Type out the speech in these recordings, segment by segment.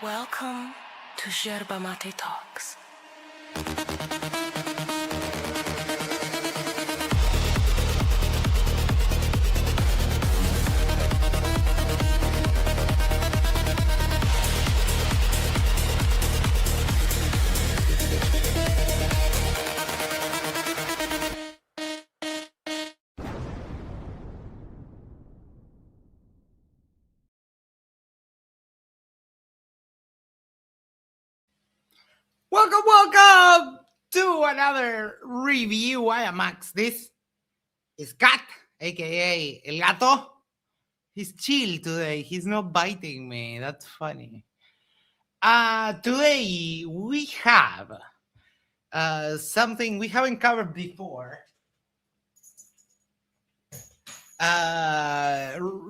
Welcome to Yerba Talks. Welcome to another review. I am Max. This is Cat, aka El Gato. He's chill today. He's not biting me. That's funny. Today we have something we haven't covered before.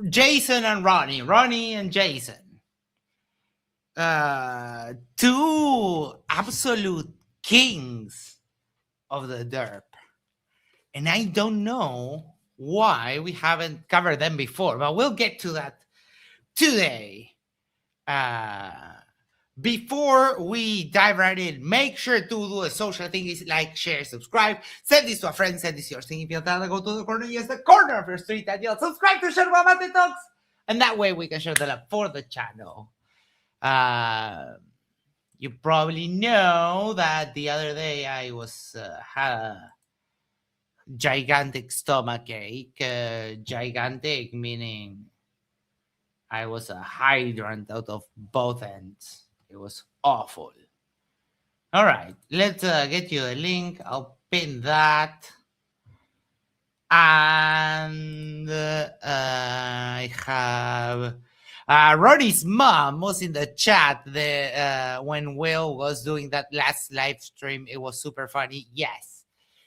Jason and Ronnie and Jason. Two absolute kings of the derp. And I don't know why we haven't covered them before, but we'll get to that today. Before we dive right in, make sure to do a social thing is like, share, subscribe, send this to a friend, send this to your thing. If you're done, go to the corner, yes, the corner of your street and you'll subscribe to Yerba Talks. And that way we can share the love for the channel. You probably know that the other day I was had a gigantic stomach ache. Gigantic meaning I was a hydrant out of both ends. It was awful. All right, let's get you a link. I'll pin that. And I have Ronnie's mom was in the chat when Will was doing that last live stream. It was super funny. Yes,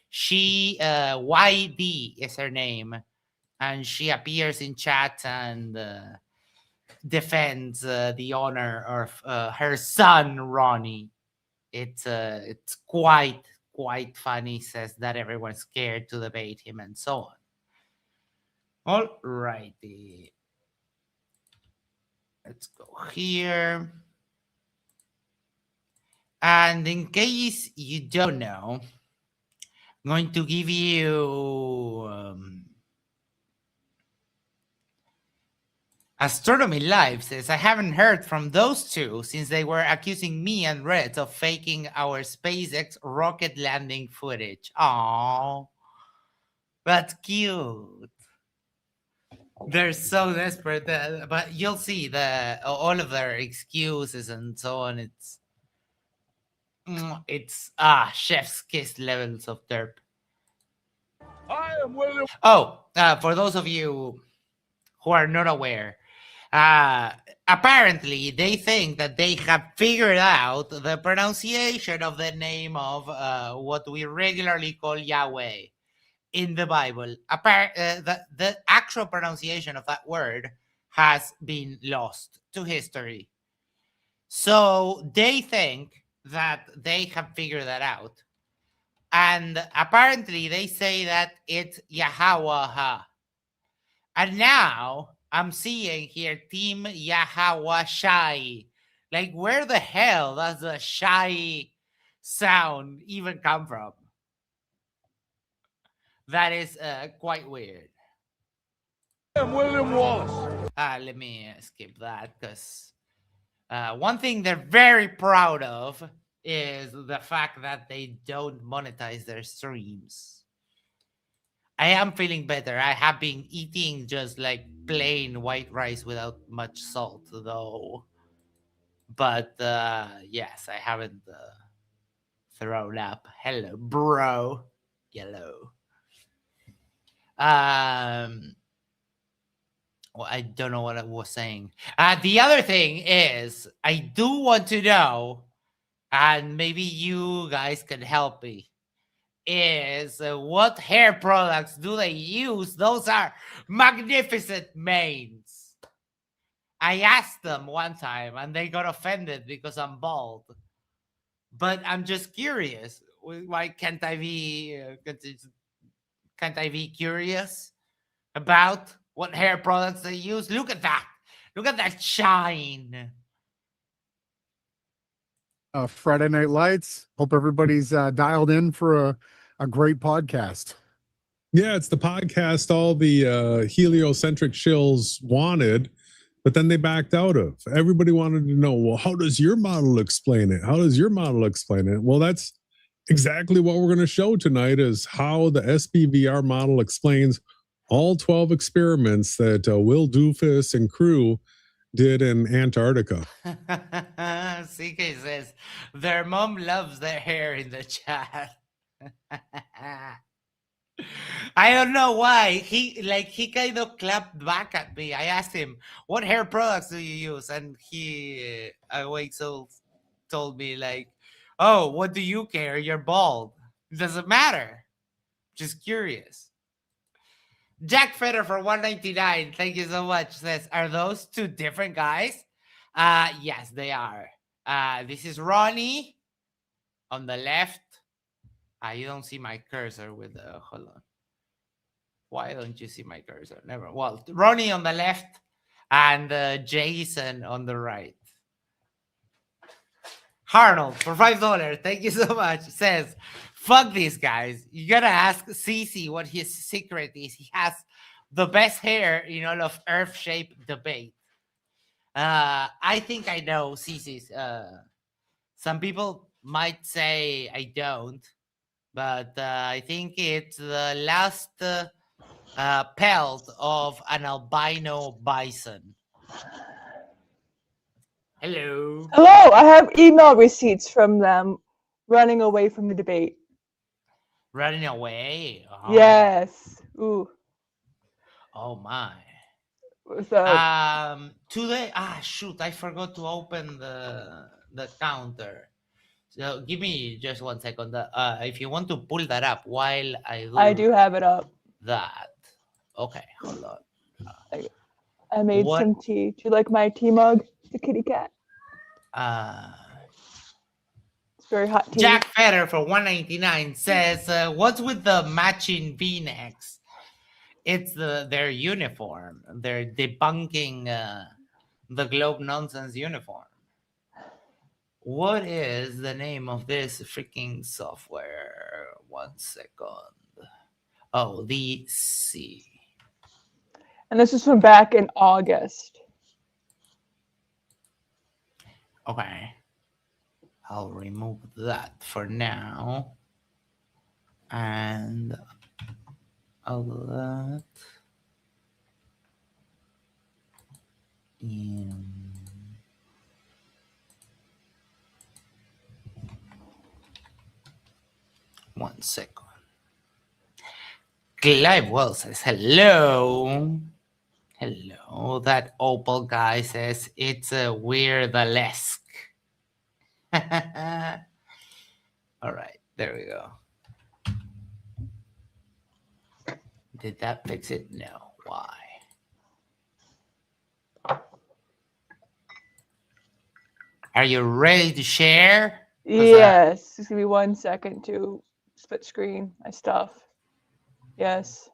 she YD is her name, and she appears in chat and defends the honor of her son Ronnie. It's quite funny. Says that everyone's scared to debate him and so on. All righty. Let's go here. And in case you don't know, I'm going to give you Astronomy Live says, I haven't heard from those two since they were accusing me and Red of faking our SpaceX rocket landing footage. Aww. That's cute. They're so desperate, but you'll see all of their excuses and so on. It's chef's kiss levels of derp. I am William. Oh, for those of you who are not aware, apparently they think that they have figured out the pronunciation of the name of what we regularly call Yahweh in the Bible. The actual pronunciation of that word has been lost to history. So they think that they have figured that out. And apparently they say that it's Yahweh. And now I'm seeing here Team Yahweh Shai. Like, where the hell does the Shai sound even come from? That is quite weird. I'm William Wallace. Let me skip that because one thing they're very proud of is the fact that they don't monetize their streams. I am feeling better. I have been eating just like plain white rice without much salt, though. But yes, I haven't thrown up. Hello, bro. Yellow. Well, I don't know what I was saying. The other thing is, I do want to know, and maybe you guys can help me, is what hair products do they use? Those are magnificent manes. I asked them one time, and they got offended because I'm bald. But I'm just curious. Why can't I be curious about what hair products they use? Look at that. Look at that shine. Friday Night Lights. Hope everybody's dialed in for a great podcast. Yeah, it's the podcast all the heliocentric shills wanted, but then they backed out of. Everybody wanted to know, well, how does your model explain it? How does your model explain it? Well, that's exactly what we're going to show tonight is how the SBVR model explains all 12 experiments that Will Doofus and crew did in Antarctica. CK says their mom loves their hair in the chat. I don't know why. He kind of clapped back at me. I asked him, what hair products do you use? And he Awake Soul told me like, oh, what do you care? You're bald. It doesn't matter. Just curious. Jack Fetter for 199. Thank you so much. Says, are those two different guys? Yes, they are. This is Ronnie on the left. You don't see my cursor with the hold on. Why don't you see my cursor? Never. Well, Ronnie on the left and Jason on the right. Arnold for $5. Thank you so much. Says, fuck these guys. You gotta ask Cece what his secret is. He has the best hair in all of Earth Shape debate. I think I know Cece's. Some people might say I don't, but I think it's the last pelt of an albino bison. Hello. Hello, I have email receipts from them running away from the debate. Running away? Oh. Yes. Ooh. Oh my. So Today, shoot, I forgot to open the counter. So give me just 1 second. If you want to pull that up while I do have it up. that. Okay, hold on. I made some tea. Do you like my tea mug? The kitty cat. It's very hot tea. Jack Fetter for 199 says, what's with the matching V-necks? It's their uniform. They're debunking the Globe Nonsense uniform. What is the name of this freaking software? 1 second. Oh, the C. And this is from back in August. Okay. I'll remove that for now. And all that in 1 second. Clive Wells says hello. Hello. That Opal guy says it's a weird-esque. All right, there we go. Did that fix it? No. Why? Are you ready to share? Yes. Just give me 1 second to split screen my stuff. Yes.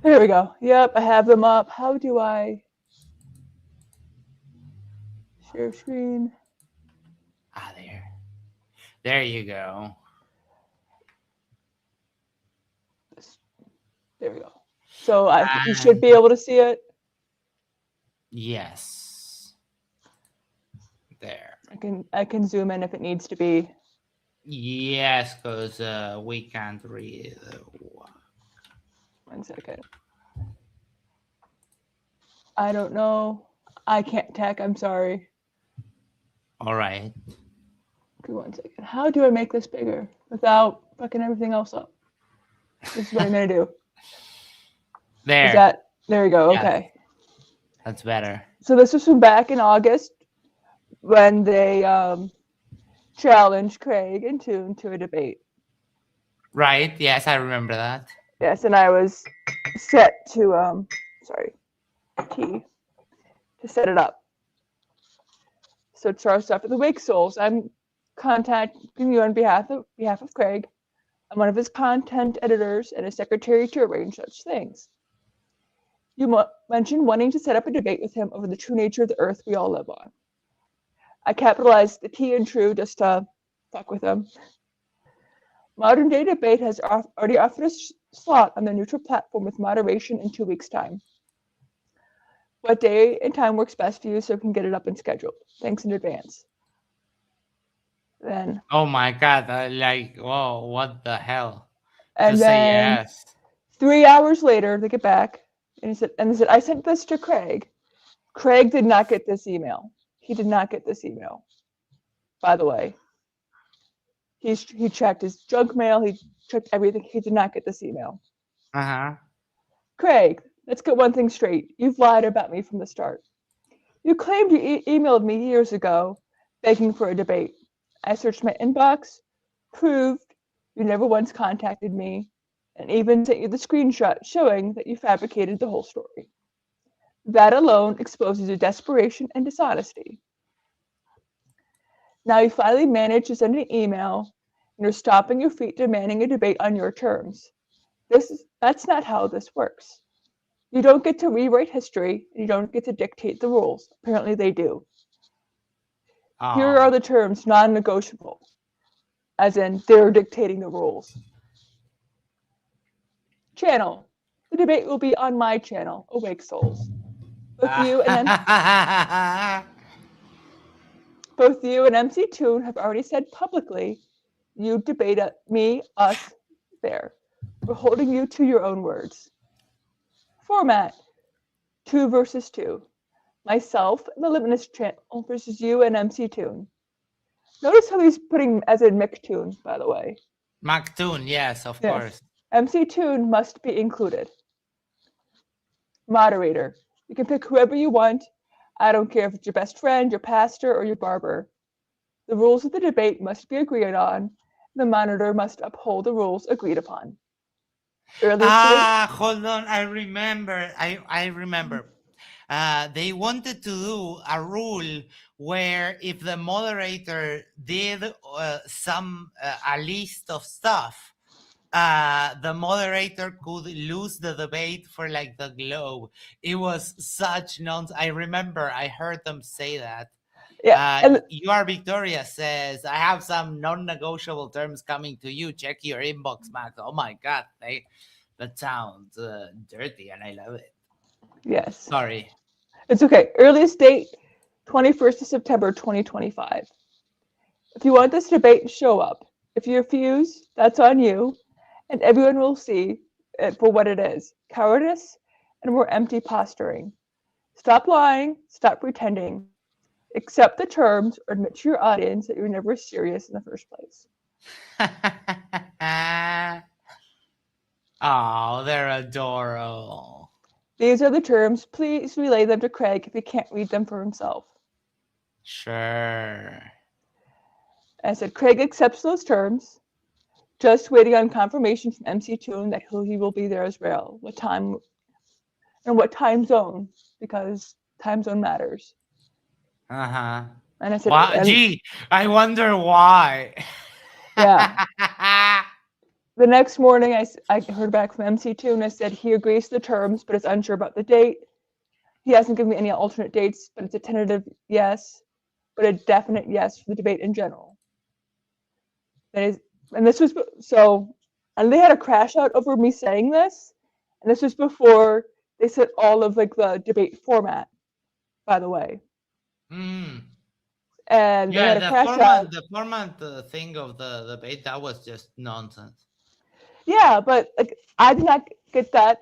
There we go. Yep, I have them up. How do I share screen? There. There you go. There we go. So you should be able to see it. Yes. There. I can zoom in if it needs to be. Yes, because we can't read. 1 second. I don't know. I can't tech. I'm sorry. All right. Give me 1 second. How do I make this bigger without fucking everything else up? This is what I'm gonna do. There. There we go. Yes. Okay. That's better. So this was from back in August when they challenged Craig and Toon to a debate. Right. Yes, I remember that. Yes, and I was set to to set it up. So to start off with the Wake Souls, I'm contacting you on behalf of Craig. I'm one of his content editors and his secretary to arrange such things. You mentioned wanting to set up a debate with him over the true nature of the Earth we all live on. I capitalized the T in true just to fuck with him. Modern Day Debate has already offered a slot on the neutral platform with moderation in 2 weeks' time. What day and time works best for you so we can get it up and scheduled? Thanks in advance. Then, Oh my God! Like, whoa, what the hell? and Just say then yes. 3 hours later, they get back and they said, I sent this to Craig. Craig did not get this email. He did not get this email. By the way, he checked his junk mail. He checked everything. He did not get this email. Uh-huh. Craig, let's get one thing straight. You've lied about me from the start. You claimed you emailed me years ago begging for a debate. I searched my inbox, proved you never once contacted me, and even sent you the screenshot showing that you fabricated the whole story. That alone exposes your desperation and dishonesty. Now you finally managed to send an email and you're stomping your feet demanding a debate on your terms. That's not how this works. You don't get to rewrite history and you don't get to dictate the rules. Apparently they do. Here are the terms non-negotiable, as in they're dictating the rules. Channel. The debate will be on my channel, Awake Souls. Both you and MC Toon have already said publicly you debate us there. We're holding you to your own words. Format 2 versus 2. Myself and the Limitless channel versus you and MC Toon. Notice how he's putting as in McToon, by the way. McToon, yes, of course. MC Toon must be included. Moderator. You can pick whoever you want. I don't care if it's your best friend, your pastor, or your barber. The rules of the debate must be agreed on. The monitor must uphold the rules agreed upon. Hold on. I remember. I remember. They wanted to do a rule where if the moderator did a list of stuff, the moderator could lose the debate for like the globe. It was such nonsense. I remember I heard them say that. Yeah, You Are Victoria says, I have some non-negotiable terms coming to you. Check your inbox, Max. Oh my God, that sounds dirty and I love it. Yes. Sorry. It's okay. Earliest date, 21st of September, 2025. If you want this debate, show up. If you refuse, that's on you, and everyone will see it for what it is, cowardice and more empty posturing. Stop lying, stop pretending. Accept the terms or admit to your audience that you were never serious in the first place. Oh, they're adorable. These are the terms. Please relay them to Craig if he can't read them for himself. Sure. I said, Craig accepts those terms. Just waiting on confirmation from MC Toon that he will be there as well. What time and what time zone, because time zone matters. Uh-huh. And I said, gee, I wonder why. Yeah. The next morning, I heard back from MC Toon. I said he agrees to the terms, but is unsure about the date. He hasn't given me any alternate dates, but it's a tentative yes, but a definite yes for the debate in general. And this was and they had a crash out over me saying this, and this was before they said all of like the debate format, by the way. And they had a crash out. The format thing of the debate, that was just nonsense. Yeah, but like I did not get that.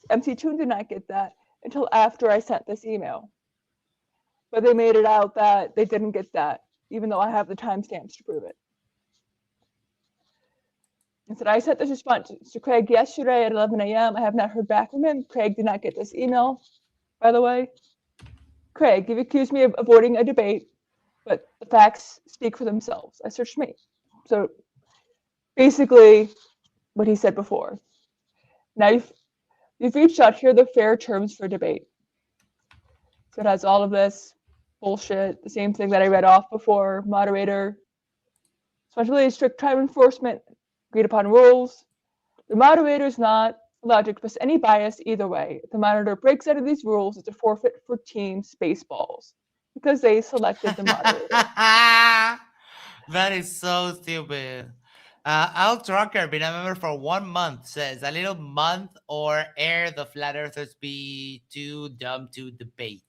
MC Toon did not get that until after I sent this email. But they made it out that they didn't get that, even though I have the timestamps to prove it. I said, I sent this response to Craig yesterday at 11 a.m. I have not heard back from him. Craig did not get this email, by the way. Craig, you've accused me of avoiding a debate, but the facts speak for themselves. I searched me. So basically what he said before. Now you've reached out. Here are the fair terms for debate. So it has all of this bullshit, the same thing that I read off before. Moderator, responsibility, strict time enforcement, agreed upon rules. The moderator is not allowed to express any bias either way. If the monitor breaks out of these rules, it's a forfeit for team Spaceballs. because they selected the moderator. That is so stupid. Al Trucker, been a member for 1 month, says a little month or air the flat earthers be too dumb to debate.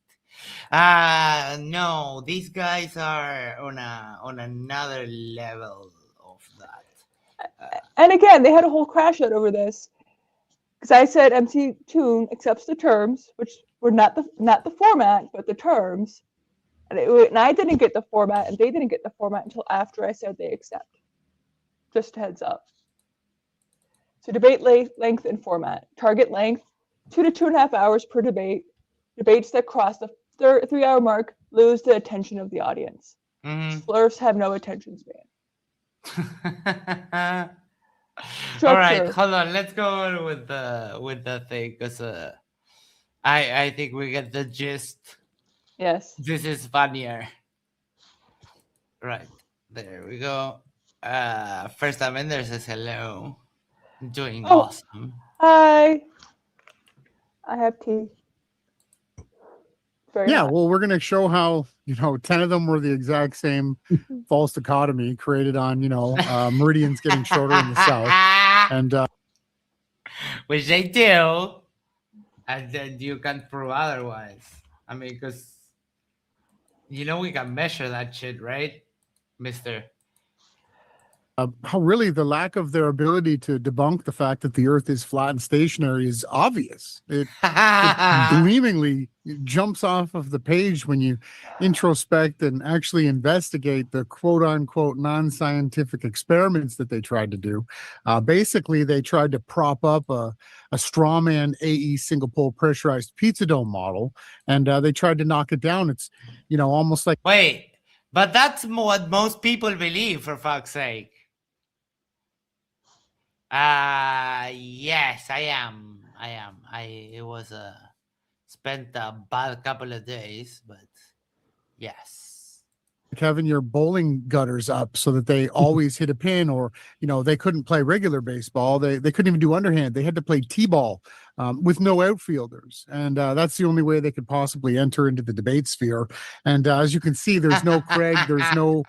No, these guys are on another level of that. And again, they had a whole crash out over this because I said MC Toon accepts the terms, which were not the format, but the terms. And I didn't get the format, and they didn't get the format until after I said they accept. Just a heads up. So debate length and format. Target length, 2 to 2.5 hours per debate. Debates that cross the 3-hour mark lose the attention of the audience. Slurfs have no attention span. All right, hold on. Let's go on with the thing because I think we get the gist. Yes. This is funnier. Right. There we go. First Amender says hello. Doing awesome. Hi. I have tea. Very hot. Well, we're going to show how, 10 of them were the exact same false dichotomy created on, meridians getting shorter in the south. And which they do. And then you can't prove otherwise. I mean, because we can measure that shit, right, mister? how really the lack of their ability to debunk the fact that the earth is flat and stationary is obvious. It gleamingly jumps off of the page when you introspect and actually investigate the quote unquote non-scientific experiments that they tried to do. Basically, they tried to prop up a straw man AE single pole pressurized pizza dome model, and they tried to knock it down. It's, almost like. Wait, but that's what most people believe, for fuck's sake. Yes, I am. It was spent a bad couple of days, but yes. Having your bowling gutters up so that they always hit a pin, or they couldn't play regular baseball. They couldn't even do underhand. They had to play t-ball with no outfielders, and that's the only way they could possibly enter into the debate sphere. And as you can see, there's no Craig, there's no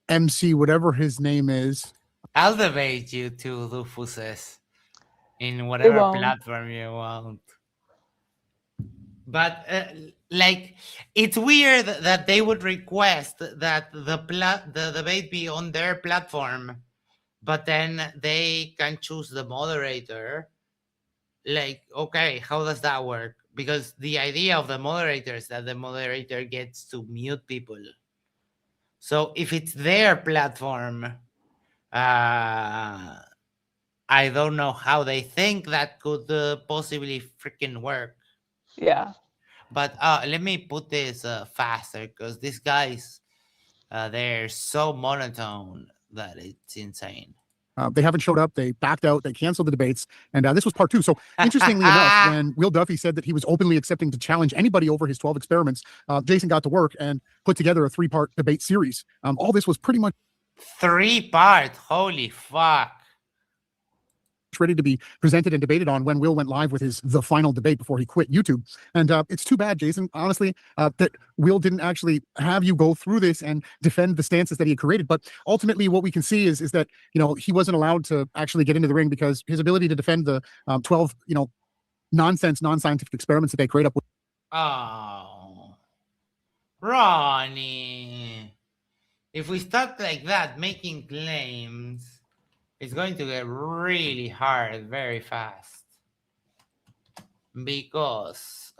MC, whatever his name is. I'll debate you two doofuses in whatever platform you want. But it's weird that they would request that the debate be on their platform, but then they can choose the moderator. Okay, how does that work? Because the idea of the moderator is that the moderator gets to mute people. So if it's their platform, I don't know how they think that could possibly freaking work. Yeah. But let me put this faster, because these guys, they're so monotone that it's insane. They haven't showed up. They backed out. They canceled the debates. And this was part 2. So interestingly enough, when Will Duffy said that he was openly accepting to challenge anybody over his 12 experiments, Jason got to work and put together a 3-part debate series. All this was pretty much 3-part. Holy fuck. Ready to be presented and debated on when Will went live with the final debate before he quit YouTube. And it's too bad, Jason, honestly, that Will didn't actually have you go through this and defend the stances that he had created. But ultimately, what we can see is that, he wasn't allowed to actually get into the ring because his ability to defend the 12, non-scientific experiments that they create up with. Oh, Ronnie. If we start like that, making claims, it's going to get really hard very fast. Because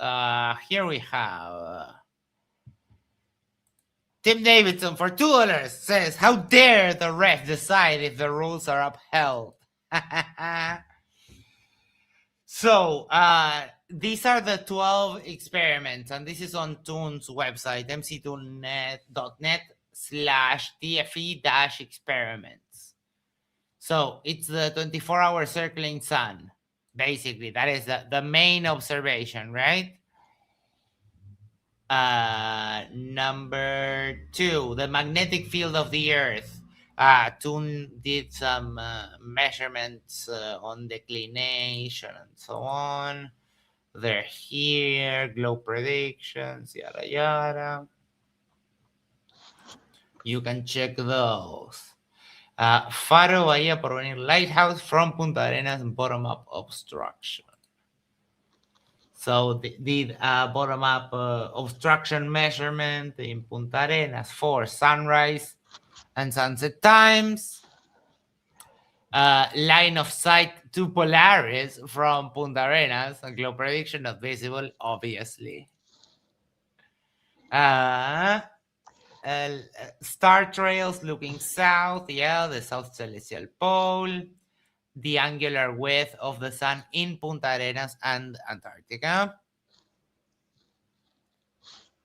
here we have Tim Davidson for $2 says, how dare the ref decide if the rules are upheld? So these are the 12 experiments, and this is on Toon's website, mctoonnet.net/TFE-experiments. So it's the 24-hour circling sun, basically. That is the main observation, right? Number 2, the magnetic field of the Earth. Toon did some measurements on declination and so on. They're here. Glow predictions, yada yada. You can check those. Faro Bahía Porvenir Lighthouse from Punta Arenas bottom-up obstruction. So did bottom-up obstruction measurement in Punta Arenas for sunrise and sunset times. Line of sight to Polaris from Punta Arenas, and glow prediction not visible, obviously. Star trails looking south, yeah, the south celestial pole. The angular width of the sun in Punta Arenas and Antarctica.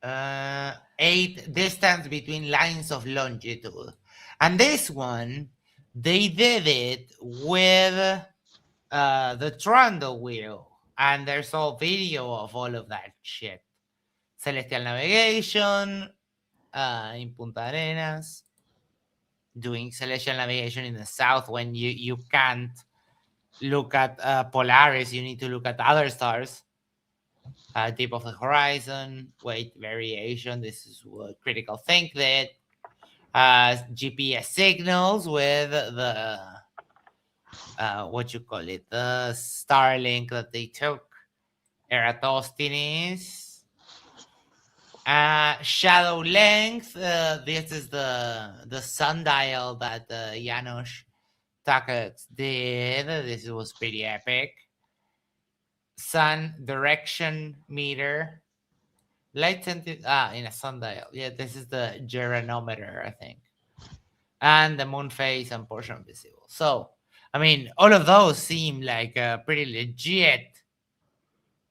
8 distance between lines of longitude. And this one, they did it with the Trundle wheel. And there's a video of all of that shit. Celestial navigation in Punta Arenas. Doing celestial navigation in the south when you can't look at Polaris, you need to look at other stars. Tip of the horizon, weight variation. This is what critical think did. GPS signals with the what you call it, the Starlink that they took. Eratosthenes. Shadow length. This is the sundial that Janos Takas did. This was pretty epic. Sun direction meter. Light sensitive in a sundial. Yeah, this is the geranometer, I think. And the moon phase and portion visible. So, I mean, all of those seem like pretty legit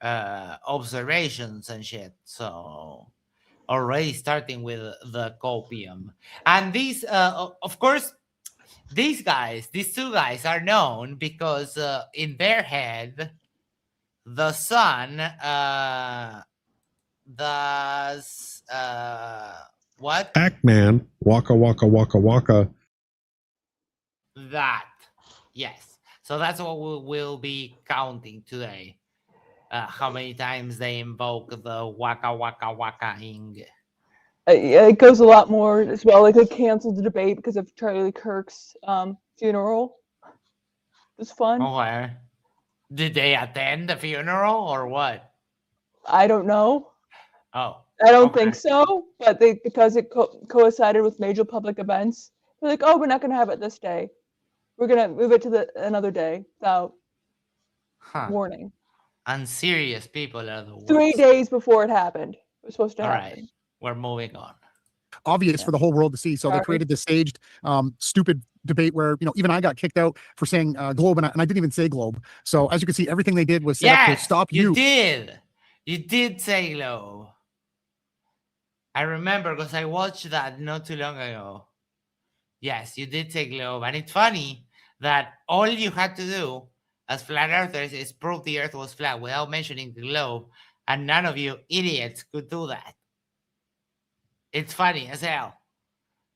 observations and shit. So, already starting with the copium. And these, of course, these two guys are known because in their head, the sun does what? Pac-Man, waka waka waka waka. That, yes. So that's what we'll be counting today. How many times they invoke the waka waka waka-ing. It goes a lot more as well. Like they canceled the debate because of Charlie Kirk's funeral. It was fun. Okay. Did they attend the funeral or what? I don't know. Oh. I don't okay. think so, but because it coincided with major public events, they're like, oh, we're not going to have it this day. We're going to move it to another day without warning. Unserious people are the worst. 3 days before it happened. It was supposed to All happen. right. We're moving on. Obvious for the whole world to see. So they created this staged, stupid debate where, even I got kicked out for saying globe, and I didn't even say globe. So as you can see, everything they did was set up to stop you. You did say globe. I remember because I watched that not too long ago. Yes, you did say globe. And it's funny that all you had to do as flat earthers is prove the earth was flat without mentioning the globe. And none of you idiots could do that. It's funny as hell.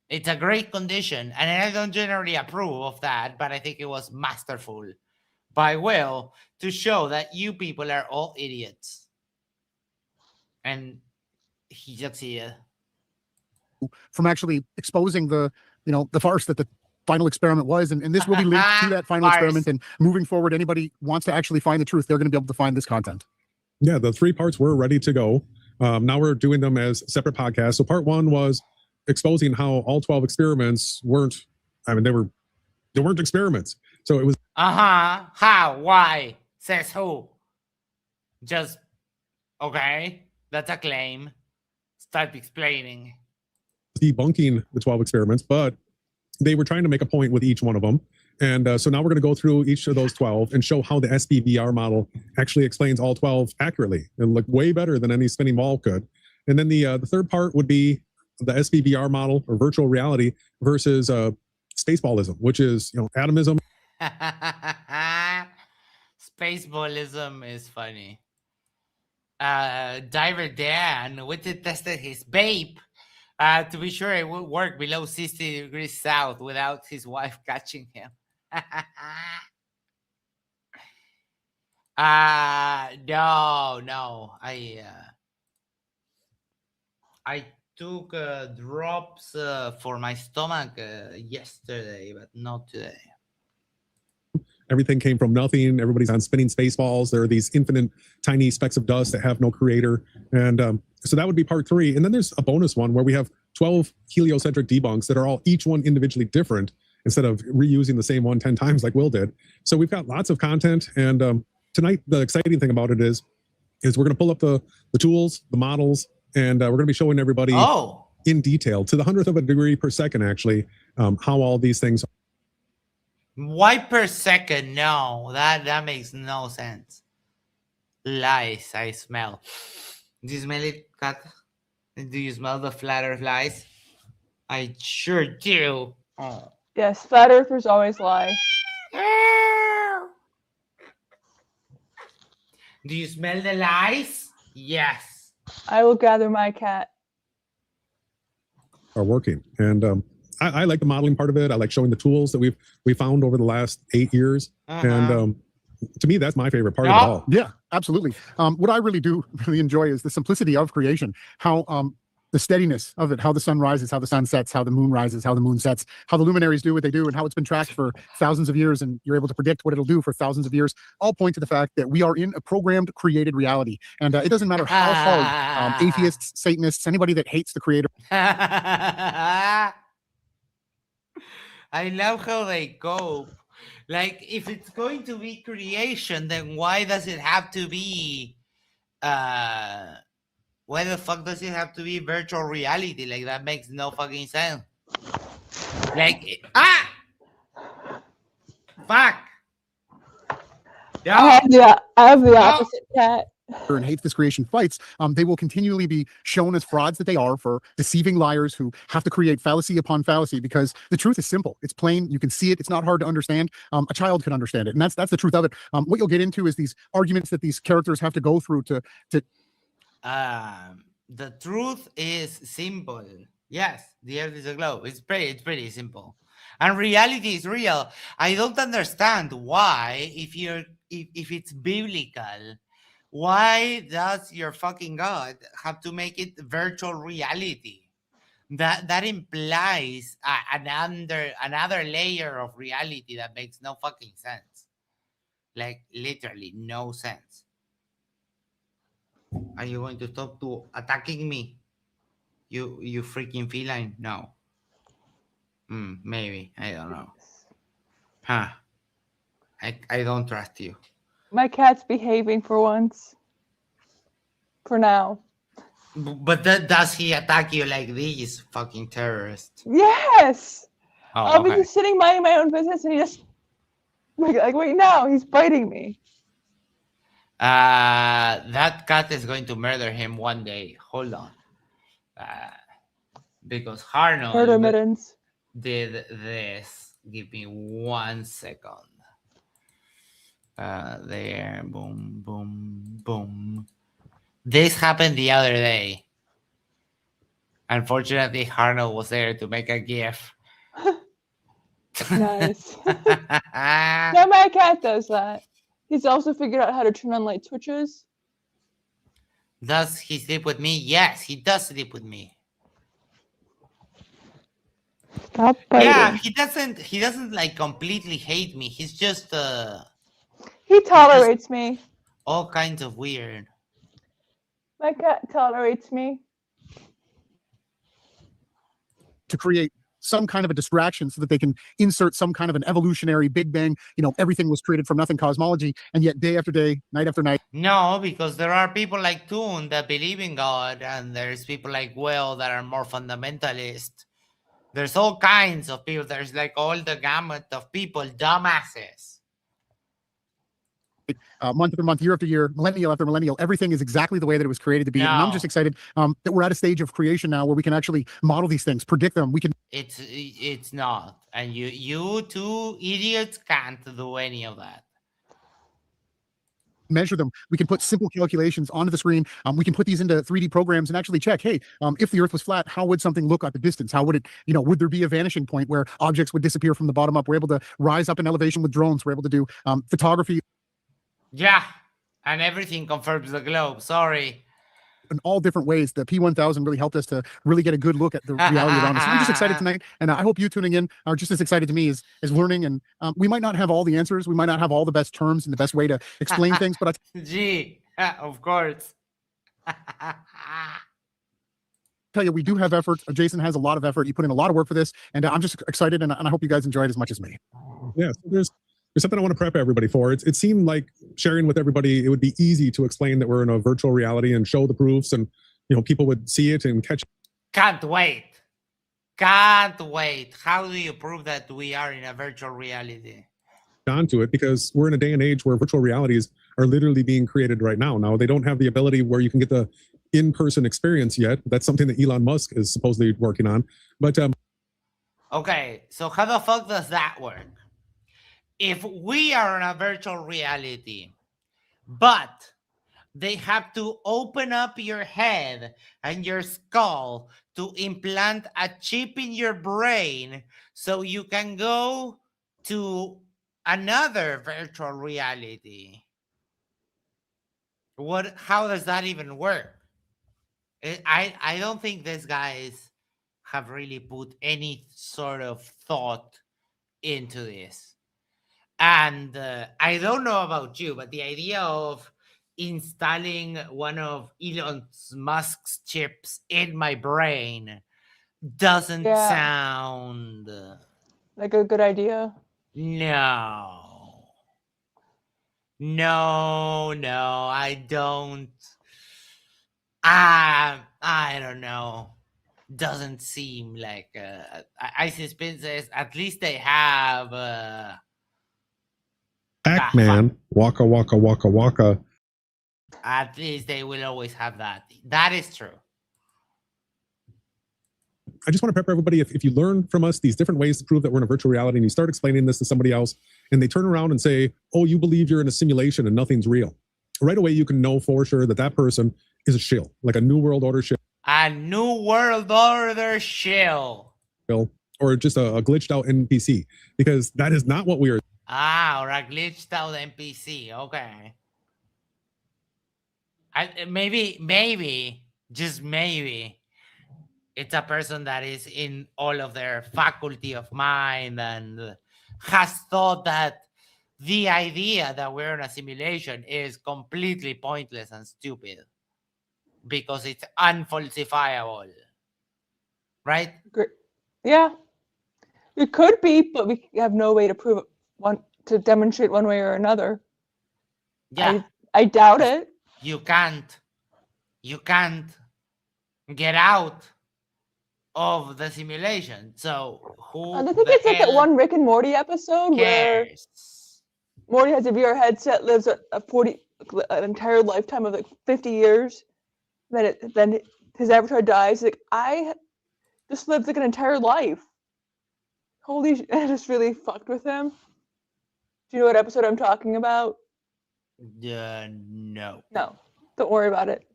It's a great condition. And I don't generally approve of that, but I think it was masterful by Will to show that you people are all idiots. And he succeeded. From actually exposing the farce that the final experiment was, and this will be linked to that final experiment. And moving forward, anybody wants to actually find the truth, they're going to be able to find this content. Yeah, the 3 parts were ready to go. Now we're doing them as separate podcasts. So part 1 was exposing how all 12 experiments weren't. I mean, they weren't experiments. So it was. How? Why? Says who? Just okay. That's a claim. Start explaining. Debunking the 12 experiments, but they were trying to make a point with each one of them. And so now we're going to go through each of those 12 and show how the SBVR model actually explains all 12 accurately and look way better than any spinning ball could. And then the third part would be the SBVR model or virtual reality versus spaceballism, which is atomism. Spaceballism is funny. Diver Dan went and tested his vape to be sure it would work below 60 degrees south without his wife catching him. No. I took drops for my stomach yesterday, but not today. Everything came from nothing. Everybody's on spinning space balls. There are these infinite tiny specks of dust that have no creator. And so that would be part 3. And then there's a bonus one where we have 12 heliocentric debunks that are all each one individually different instead of reusing the same one 10 times like Will did. So we've got lots of content. And tonight, the exciting thing about it is we're going to pull up the tools, the models, and we're going to be showing everybody in detail to the 100th of a degree per second, actually, how all these things. Why per second? No, that makes no sense. Lies, I smell. Do you smell it, Kat? Do you smell the flat earth lies? I sure do. Oh. Yes, flat earthers always lie. Do you smell the lies? Yes. I will gather my cat. Are working. And I like the modeling part of it. I like showing the tools that we found over the last 8 years. And to me, that's my favorite part of it all. Yeah, absolutely. What I really enjoy is the simplicity of creation. How the steadiness of it, how the sun rises, how the sun sets, how the moon rises, how the moon sets, how the luminaries do what they do, and how it's been tracked for thousands of years, and you're able to predict what it'll do for thousands of years, all point to the fact that we are in a programmed, created reality. And it doesn't matter how hard atheists, Satanists, anybody that hates the creator. I love how they cope. Like, if it's going to be creation, then why does it have to be why the fuck does it have to be virtual reality? Like, that makes no fucking sense. Like, fuck. No. I have the opposite cat. And hates this creation fights, they will continually be shown as frauds that they are, for deceiving liars who have to create fallacy upon fallacy, because the truth is simple. It's plain. You can see it. It's not hard to understand. A child can understand it. And that's the truth of it. What you'll get into is these arguments that these characters have to go through to the truth is simple. Yes, the earth is a globe. It's pretty simple. And reality is real. I don't understand why, if it's biblical, why does your fucking God have to make it virtual reality? That implies another layer of reality that makes no fucking sense. Like, literally no sense. Are you going to stop attacking me? You freaking feline? No. Maybe. I don't know. Huh. I don't trust you. My cat's behaving for once. For now. But does he attack you like these fucking terrorists? Yes! I'll be Okay. just sitting minding my own business, and he just like wait, now he's biting me. That cat is going to murder him one day. Hold on. Because Murder Harnold mittens. did this. Give me 1 second. There. Boom, boom, boom. This happened the other day. Unfortunately, Harnold was there to make a gif. Nice. Yeah, my cat does that. He's also figured out how to turn on light switches. Does he sleep with me? Yes, he does sleep with me. Stop biting. Yeah, he doesn't like completely hate me. He's just He tolerates me. all kinds of weird. My cat tolerates me. to create some kind of a distraction so that they can insert some kind of an evolutionary Big Bang, everything was created from nothing cosmology, and yet day after day, night after night. No, because there are people like Toon that believe in God, and there's people like Will that are more fundamentalist. There's all kinds of people. There's like all the gamut of people, dumbasses. Month after month, year after year, millennial after millennial, everything is exactly the way that it was created to be. And I'm No. just excited that we're at a stage of creation now where we can actually model these things, predict them. We can It's not, and you two idiots can't do any of that. measure them. We can put simple calculations onto the screen. We can put these into 3D programs and actually check, hey, if the Earth was flat, how would something look at the distance? How would it, would there be a vanishing point where objects would disappear from the bottom up? We're able to rise up in elevation with drones. We're able to do photography. Yeah, And everything confirms the globe. Sorry. In all different ways. The P1000 really helped us to really get a good look at the reality around us. And I'm just excited tonight, and I hope you tuning in are just as excited to me as learning. And we might not have all the answers, we might not have all the best terms and the best way to explain things, but Gee, of course. tell you, we do have effort. Jason has a lot of effort. You put in a lot of work for this, and I'm just excited, and I hope you guys enjoy it as much as me. Yeah, so there's something I want to prep everybody for. It seemed like sharing with everybody, it would be easy to explain that we're in a virtual reality and show the proofs, and people would see it and catch. Can't wait. Can't wait. How do you prove that we are in a virtual reality? Onto it, because we're in a day and age where virtual realities are literally being created right now. Now, they don't have the ability where you can get the in-person experience yet. That's something that Elon Musk is supposedly working on. But okay, so how the fuck does that work? If we are in a virtual reality, but they have to open up your head and your skull to implant a chip in your brain so you can go to another virtual reality. How does that even work? I don't think these guys have really put any sort of thought into this. And I don't know about you, but the idea of installing one of Elon Musk's chips in my brain doesn't sound like a good idea. No, I don't. I don't know. Doesn't seem like ISIS princess. At least they have Pac-Man, waka waka waka waka. At least they will always have that. That is true. I just want to prep everybody. If you learn from us these different ways to prove that we're in a virtual reality, and you start explaining this to somebody else, and they turn around and say, "Oh, you believe you're in a simulation and nothing's real," right away you can know for sure that that person is a shill, like a New World Order shill. A New World Order shill. Or just a glitched out NPC, because that is not what we are. Or a glitched out NPC. Okay. Maybe, just maybe, it's a person that is in all of their faculty of mind and has thought that the idea that we're in a simulation is completely pointless and stupid because it's unfalsifiable. Right? Yeah. It could be, but we have no way to prove it, to demonstrate one way or another. Yeah. I doubt it. You can't get out of the simulation. So who? I think it's like that one Rick and Morty episode where Morty has a VR headset, lives an entire lifetime of like 50 years. Then his avatar dies. Like, I just lived like an entire life. Holy shit, I just really fucked with him. Do you know what episode I'm talking about? No. No, don't worry about it.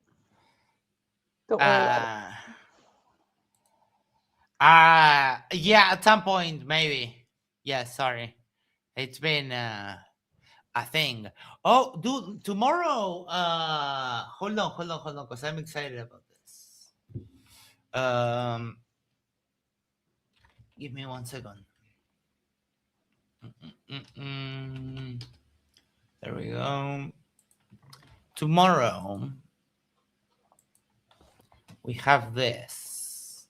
Don't worry about it. Yeah, at some point, maybe. Yeah, sorry. It's been a thing. Oh, dude, tomorrow, hold on, because I'm excited about this. Give me 1 second. There we go. Tomorrow, we have this.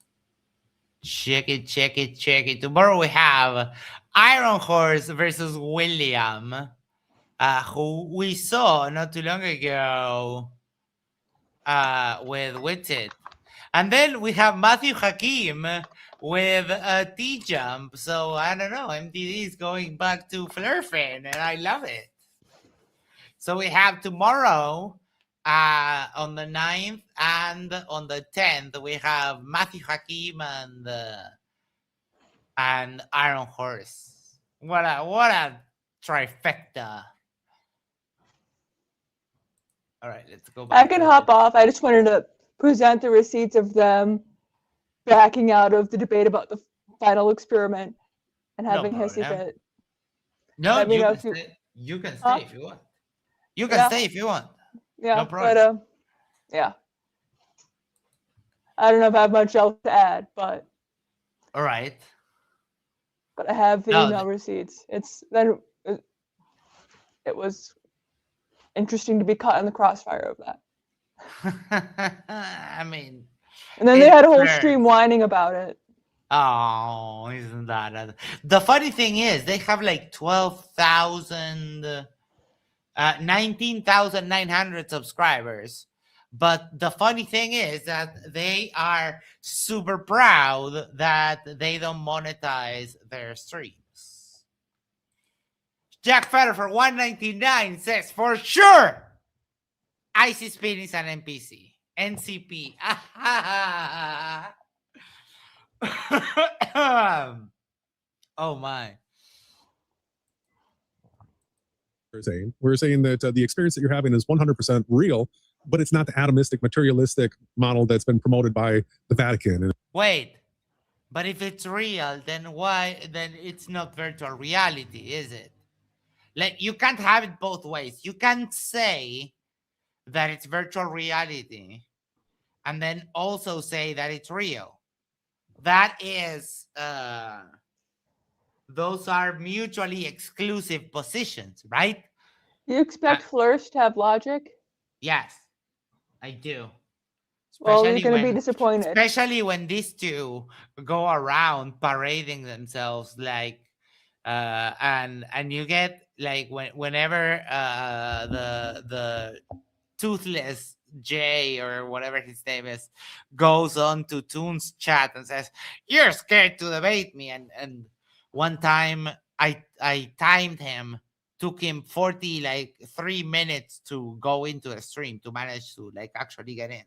Check it. Tomorrow we have Iron Horse versus William, who we saw not too long ago with Witted. And then we have Matthew Hakim with a T-Jump. So I don't know, MTD is going back to Flurfin, and I love it. So we have tomorrow on the 9th and on the 10th, we have Matthew Hakim and Iron Horse. What a trifecta. All right, let's go back. I can hop off. I just wanted to present the receipts of them backing out of the debate about the final experiment and having hissy fit. No, you can stay if you want. You can stay if you want. Yeah, No problem. but yeah. I don't know if I have much else to add, but All right. I have the No, email receipts. It was interesting to be caught in the crossfire of that. I mean, And then they it's had a whole fair. stream whining about it. Oh, isn't that the funny thing is they have like 19,900 subscribers. But the funny thing is that they are super proud that they don't monetize their streams. Jack Fetter for 199 says, for sure, Icy Spin is an NPC. NCP. Oh my. We're saying that the experience that you're having is 100% real, but it's not the atomistic, materialistic model that's been promoted by the Vatican. And Wait, but if it's real, then why? Then it's not virtual reality, is it? Like, you can't have it both ways. You can't say that it's virtual reality and then also say that it's real. That is, those are mutually exclusive positions, right? You expect Flourish to have logic? Yes, I do. Well, you're going to be disappointed. Especially when these two go around parading themselves like, and you get like whenever the toothless Jay or whatever his name is goes on to Toon's chat and says, "You're scared to debate me," and one time I timed him. Took him 3 minutes to go into a stream to manage to like actually get in.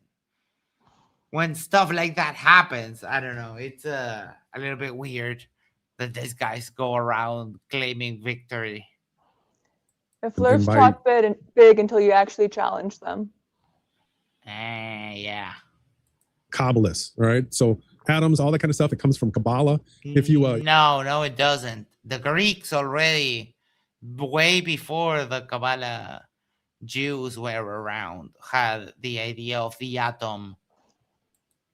When stuff like that happens, I don't know. It's a little bit weird that these guys go around claiming victory. If Flourish talk big until you actually challenge them. Yeah. Kabbalists, right? So atoms, all that kind of stuff, it comes from Kabbalah. If you No, it doesn't. The Greeks already, way before the Kabbalah Jews were around, had the idea of the atom.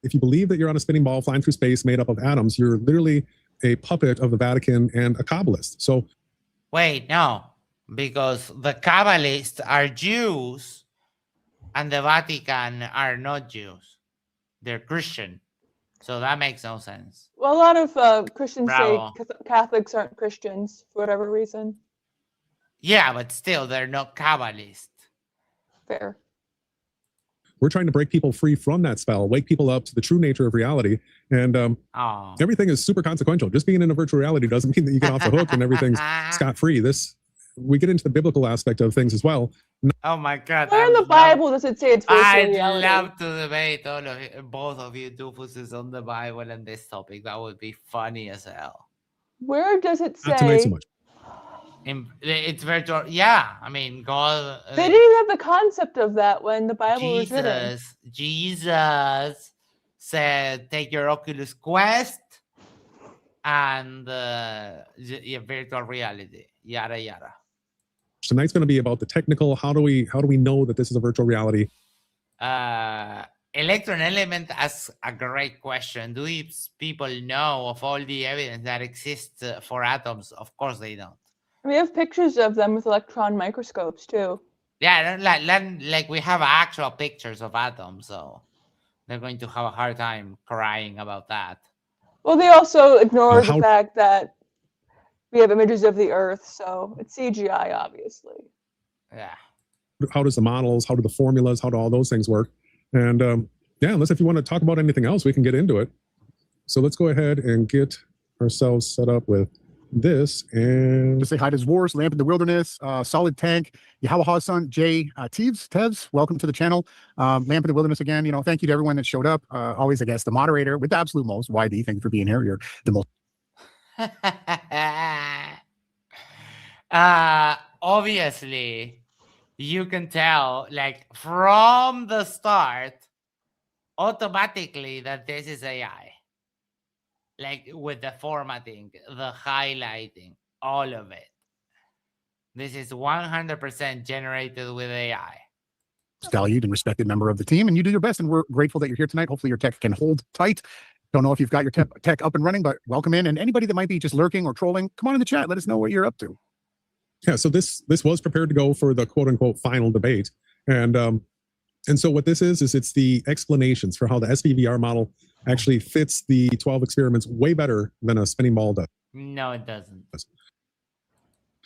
If you believe that you're on a spinning ball flying through space made up of atoms, you're literally a puppet of the Vatican and a Kabbalist. So wait, no, because the Kabbalists are Jews and the Vatican are not Jews. They're Christian. So that makes no sense. Well, a lot of Christians Bravo. say Catholics aren't Christians for whatever reason. Yeah, but still, they're not Kabbalists. Fair. We're trying to break people free from that spell, wake people up to the true nature of reality. And everything is super consequential. Just being in a virtual reality doesn't mean that you get off the hook and everything's scot-free. We get into the biblical aspect of things as well. Oh my God. Where in the Bible does it say it's virtual reality? I'd love to debate both of you doofuses on the Bible and this topic. That would be funny as hell. Where does it say? Not tonight so much. It's virtual. Yeah, I mean, God. They didn't even have the concept of that when the Bible was written. Jesus said, take your Oculus Quest and virtual reality, yada yada. Tonight's going to be about the technical. How do we know that this is a virtual reality? Electron Element asks a great question. Do these people know of all the evidence that exists for atoms? Of course they don't. We have pictures of them with electron microscopes too. Yeah, like we have actual pictures of atoms, so they're going to have a hard time crying about that. Well, they also ignore the fact that we have images of the Earth, so it's CGI, obviously. Yeah. How does the models, how do the formulas, how do all those things work? And yeah, unless if you want to talk about anything else, we can get into it. So let's go ahead and get ourselves set up with this. And to say hi to Zwars, Lamp in the Wilderness, Solid Tank, Yahweh son, Jay, Tevs, welcome to the channel. Lamp in the Wilderness again. Thank you to everyone that showed up. Always, I guess, the moderator with the absolute most. YD, thank you for being here. You're the most. Obviously, you can tell, like, from the start, automatically that this is AI. Like, with the formatting, the highlighting, all of it. This is 100% generated with AI. valued and respected member of the team, and you do your best, and we're grateful that you're here tonight. Hopefully your tech can hold tight. Don't know if you've got your tech up and running, but welcome in. And anybody that might be just lurking or trolling, come on in the chat. Let us know what you're up to. Yeah, so this was prepared to go for the quote unquote final debate. And so what this is it's the explanations for how the SPVR model actually fits the 12 experiments way better than a spinning ball does. No, it doesn't.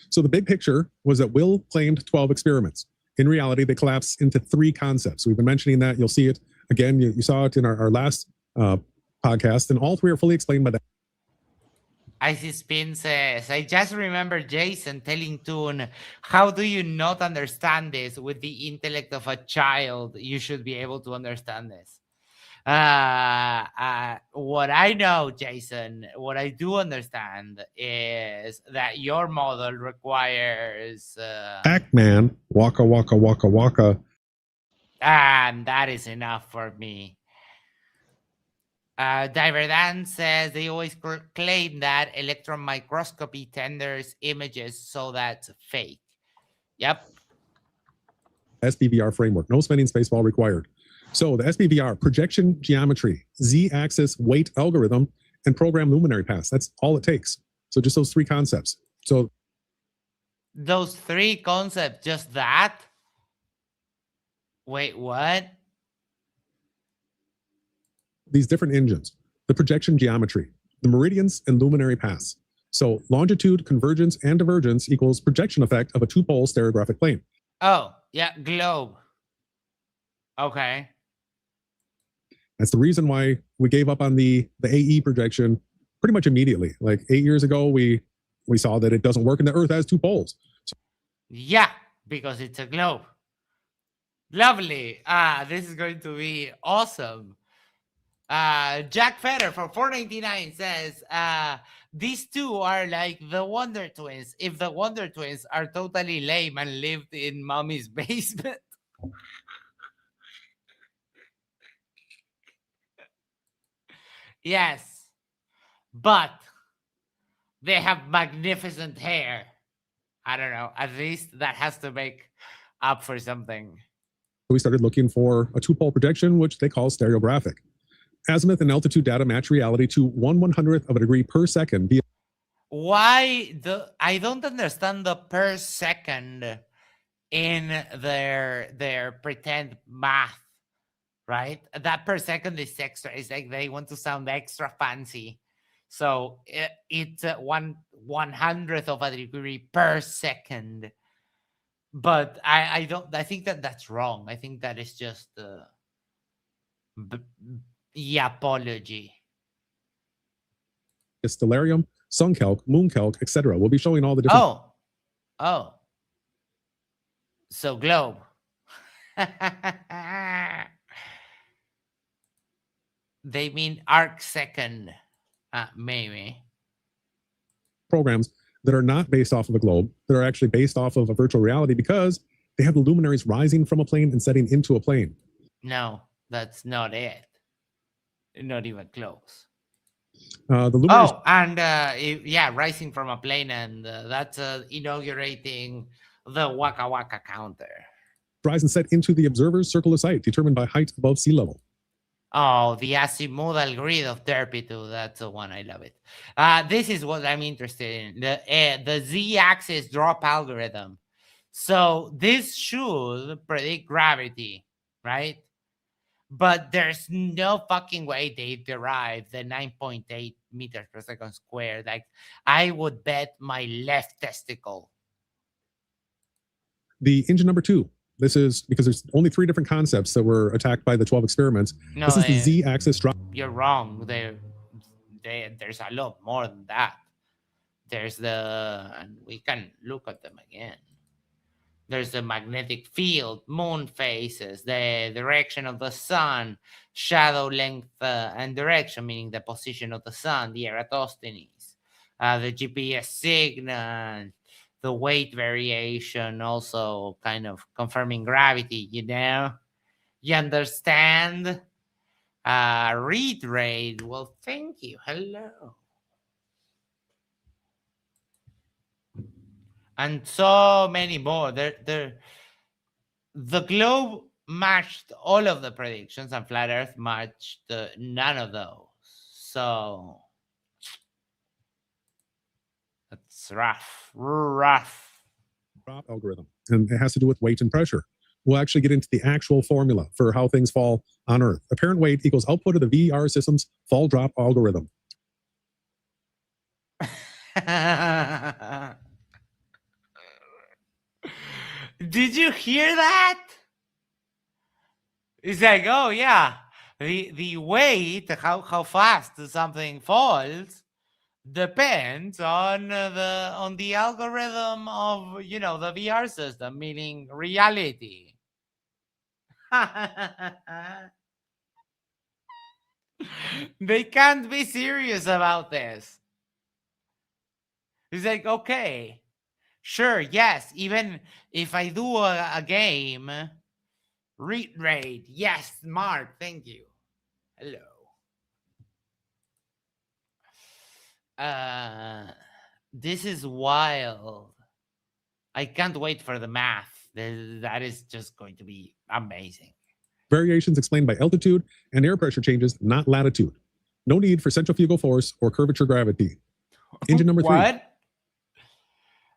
So the big picture was that Will claimed 12 experiments. In reality, they collapse into 3 concepts. We've been mentioning that. You'll see it again. You saw it in our last podcast, and all 3 are fully explained by that. Icy Spin says, I just remember Jason telling Toon, how do you not understand this? With the intellect of a child, you should be able to understand this. What I know, Jason, what I do understand is that your model requires... Pac-Man, waka, waka, waka, waka. And that is enough for me. Diver Dan says they always claim that electron microscopy tenders images, so that's fake. Yep. SPVR framework, no spinning spaceball required. So the SPVR projection geometry, Z-axis weight algorithm, and program luminary paths. That's all it takes. So just those 3 concepts. So those 3 concepts, just that? Wait, what? these different engines, the projection geometry, the meridians and luminary paths. So longitude, convergence, and divergence equals projection effect of a 2-pole stereographic plane. Oh, yeah, globe. Okay. That's the reason why we gave up on the AE projection pretty much immediately. Like 8 years ago, we saw that it doesn't work and the Earth has 2 poles. So, yeah, because it's a globe. Lovely. This is going to be awesome. Jack Fetter for $4.99 says, these 2 are like the Wonder Twins. If the Wonder Twins are totally lame and lived in mommy's basement. Yes, but they have magnificent hair. I don't know. At least that has to make up for something. we started looking for a 2-pole projection, which they call stereographic. Azimuth and altitude data match reality to 1/100th of a degree per second. Why I don't understand the per second in their pretend math, right? That per second is extra. It's like they want to sound extra fancy. So it's 1/100th of a degree per second. But I think that's wrong. I think that is just apology. Stellarium, Suncalc, Mooncalc, etc. We'll be showing all the different. Oh. So globe. They mean arc second, maybe. Programs that are not based off of a globe, that are actually based off of a virtual reality because they have the luminaries rising from a plane and setting into a plane. No, that's not it. Not even close. The luminaries. Oh, and rising from a plane, and that's inaugurating the Waka Waka counter. Rise and set into the observer's circle of sight, determined by height above sea level. Oh, the azimudal grid of derpitude. That's the one. I love it. This is what I'm interested in. The Z-axis drop algorithm. So this should predict gravity, right? But there's no fucking way they derive the 9.8 meters per second squared. Like, I would bet my left testicle. The engine number 2. This is because there's only 3 different concepts that were attacked by the 12 experiments. No, this is the Z-axis drop. You're wrong. There's a lot more than that. There's and we can look at them again. There's the magnetic field, moon phases, the direction of the sun, shadow length and direction, meaning the position of the sun, the Eratosthenes, the GPS signal, the weight variation, also kind of confirming gravity, You understand? Read rate. Well, thank you. Hello. And so many more. The globe matched all of the predictions, and Flat Earth matched none of those. So that's rough. Algorithm, and it has to do with weight and pressure. We'll actually get into the actual formula for how things fall on Earth. Apparent weight equals output of the VR system's fall drop algorithm. Did you hear that? It's like, oh yeah, the weight, how fast something falls, depends on the algorithm of the VR system, meaning reality. They can't be serious about this. It's like, okay, sure, yes, even if I do a game, read rate, yes, smart, thank you. Hello. This is wild. I can't wait for the math. That is just going to be amazing. Variations explained by altitude and air pressure changes, not latitude. No need for centrifugal force or curvature gravity. Engine number 3. What?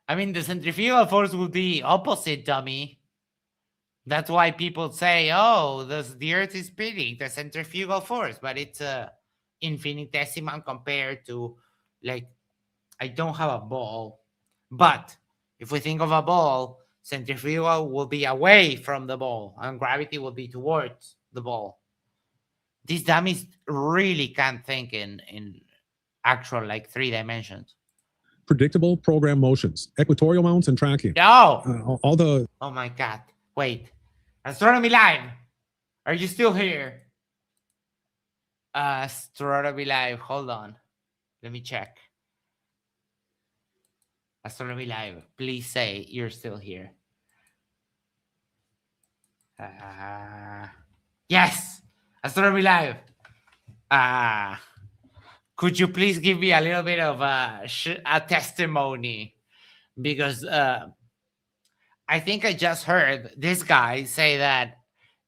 I mean, the centrifugal force would be opposite, dummy. That's why people say, oh, the Earth is spinning, the centrifugal force, but it's infinitesimal compared to, like, I don't have a ball, but if we think of a ball, centrifugal will be away from the ball and gravity will be towards the ball. These dummies really can't think in actual, like, 3 dimensions. Predictable program motions, equatorial mounts, and tracking. No! All the... Oh my God. Wait. Astronomy Live! Are you still here? Astronomy Live. Hold on. Let me check. Astronomy Live. Please say you're still here. Yes! Astronomy Live. Could you please give me a little bit of a testimony? Because I think I just heard this guy say that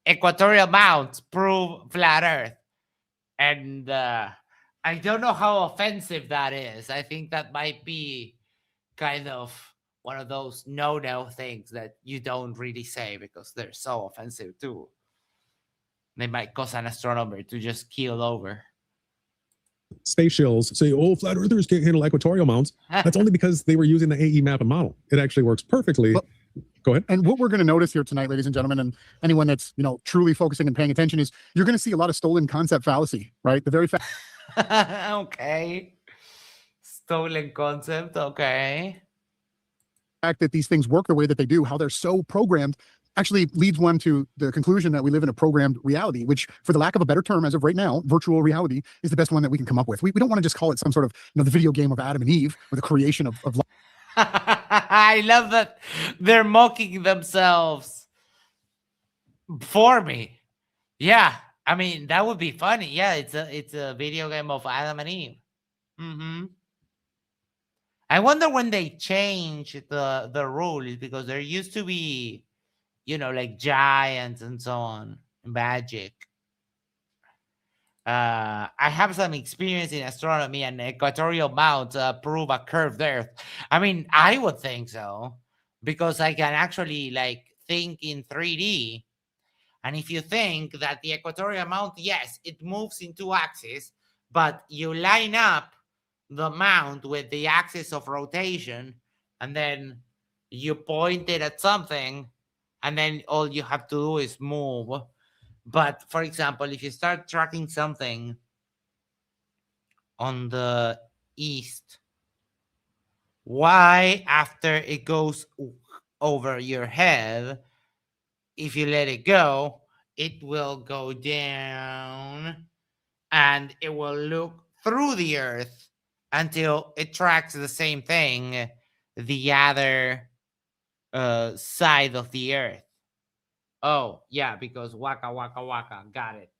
equatorial mounts prove flat Earth. And I don't know how offensive that is. I think that might be kind of one of those no things that you don't really say because they're so offensive too. They might cause an astronomer to just keel over. Space shills say, oh, flat earthers can't handle equatorial mounts. That's only because they were using the AE map and model. It actually works perfectly. Well, go ahead. And what we're going to notice here tonight, ladies and gentlemen, and anyone that's truly focusing and paying attention, is you're going to see a lot of stolen concept fallacy, right? The very fact Okay. Stolen concept, okay. that these things work the way that they do, how they're so programmed, actually leads one to the conclusion that we live in a programmed reality, which, for the lack of a better term, as of right now, virtual reality is the best one that we can come up with. We don't want to just call it some sort of the video game of Adam and Eve or the creation of life. I love that they're mocking themselves for me. Yeah, I mean, that would be funny. Yeah, it's a video game of Adam and Eve. I wonder when they change the rules, because there used to be like giants and so on, magic. I have some experience in astronomy, and equatorial mounts prove a curved Earth. I mean, I would think so, because I can actually like think in 3D. And if you think that the equatorial mount, yes, it moves in 2 axes, but you line up the mount with the axis of rotation, and then you point it at something, and then all you have to do is move. But for example, if you start tracking something on the east, why after it goes over your head, if you let it go, it will go down and it will look through the Earth until it tracks the same thing the other side of the Earth. Oh, yeah, because waka, waka, waka. Got it.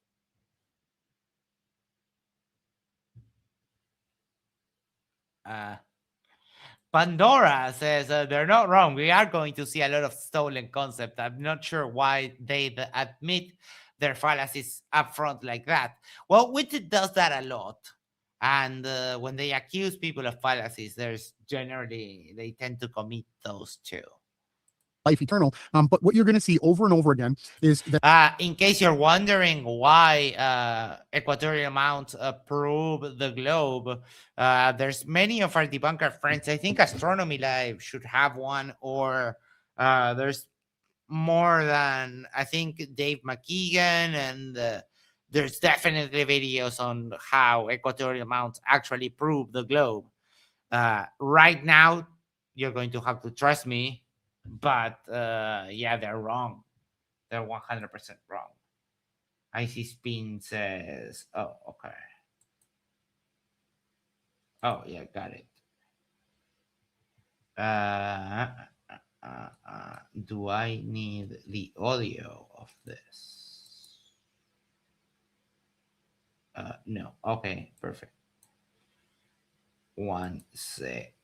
Pandora says they're not wrong. We are going to see a lot of stolen concept. I'm not sure why they admit their fallacies up front like that. Well, Witted does that a lot. And when they accuse people of fallacies, they tend to commit those too. Life eternal. But what you're going to see over and over again is that in case you're wondering why equatorial mounts prove the globe, there's many of our debunker friends. I think Astronomy Live should have one, or there's more than, I think, Dave McKeegan, and there's definitely videos on how equatorial mounts actually prove the globe. Right now, you're going to have to trust me. But yeah, they're wrong. They're 100% wrong. Icy Spin says, oh, okay. Oh, yeah, got it. Do I need the audio of this? No. Okay, perfect. 1 second.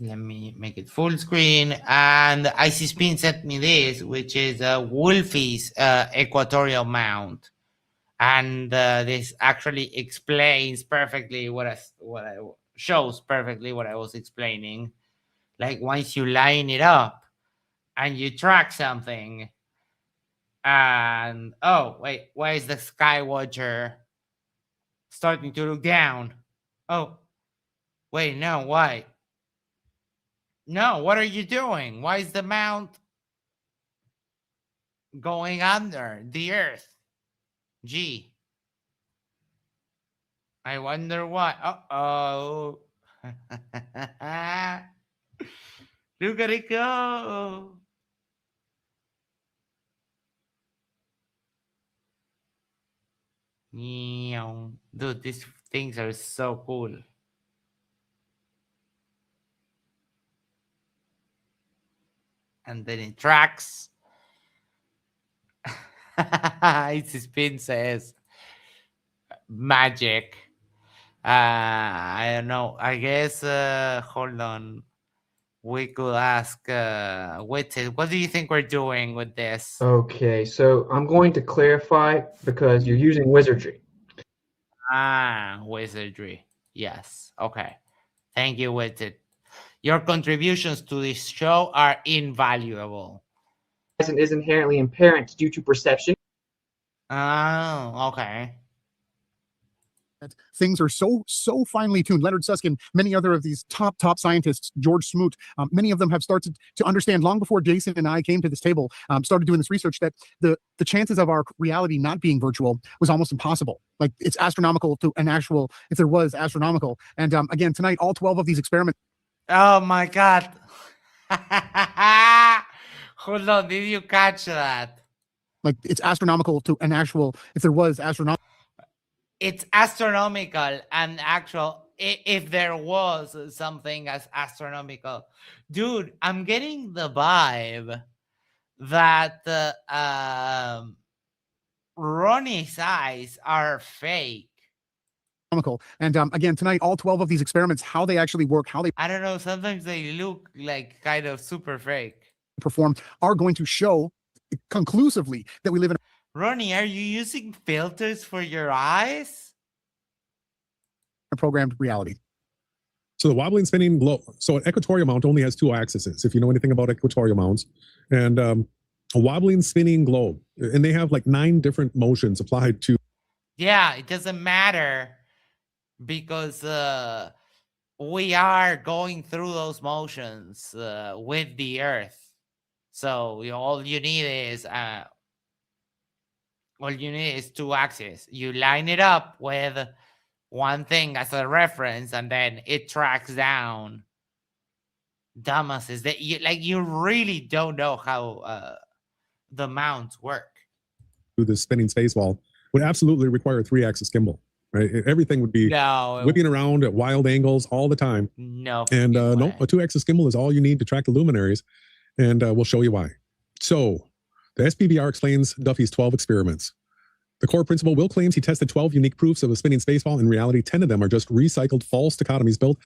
Let me make it full screen. And Icy Spin sent me this, which is Wolfie's equatorial mount. And this actually explains perfectly shows perfectly what I was explaining. Like, once you line it up and you track something, and oh wait, why is the Skywatcher starting to look down? Oh wait, no, why? No, what are you doing? Why is the mount going under the earth? Gee. I wonder why. Uh-oh. Look at it go. Dude, these things are so cool. And then it tracks. Icy Spin says magic. I don't know. I guess hold on. We could ask Witted, what do you think we're doing with this? Okay, so I'm going to clarify because you're using wizardry. Wizardry. Yes. Okay. Thank you, Witted. Your contributions to this show are invaluable. Is inherently impaired due to perception. Oh, okay. things are so finely tuned. Leonard Susskind, many other of these top scientists, George Smoot, many of them have started to understand long before Jason and I came to this table, started doing this research, that the chances of our reality not being virtual was almost impossible. Like, it's astronomical to an actual, if there was, astronomical. And again, tonight, all 12 of these experiments. Oh my God. Hold on, did you catch that? Like, it's astronomical to an actual, if there was astronomical. It's astronomical and actual, if there was something as astronomical. Dude, I'm getting the vibe that Ronnie's eyes are fake. And again, tonight, all 12 of these experiments, how they actually work, how they, I don't know, sometimes they look like kind of super fake. Perform, are going to show conclusively that we live in Ronnie, are you using filters for your eyes? a programmed reality. So the wobbling spinning globe. So an equatorial mount only has two axes, if you know anything about equatorial mounts, and a wobbling spinning globe. And they have like 9 different motions applied to. Yeah, it doesn't matter because we are going through those motions with the Earth. So all you need is 2 axes. You line it up with one thing as a reference, and then it tracks down. Dumbasses, that you really don't know how the mounts work. The spinning space ball would absolutely require a 3-axis gimbal, right? Everything would be whipping around at wild angles all the time. No, and no, a 2-axis gimbal is all you need to track the luminaries, and we'll show you why. So The SBVR explains Duffy's 12 experiments. The core principle Will claims he tested 12 unique proofs of a spinning spaceball. In reality, 10 of them are just recycled false dichotomies built.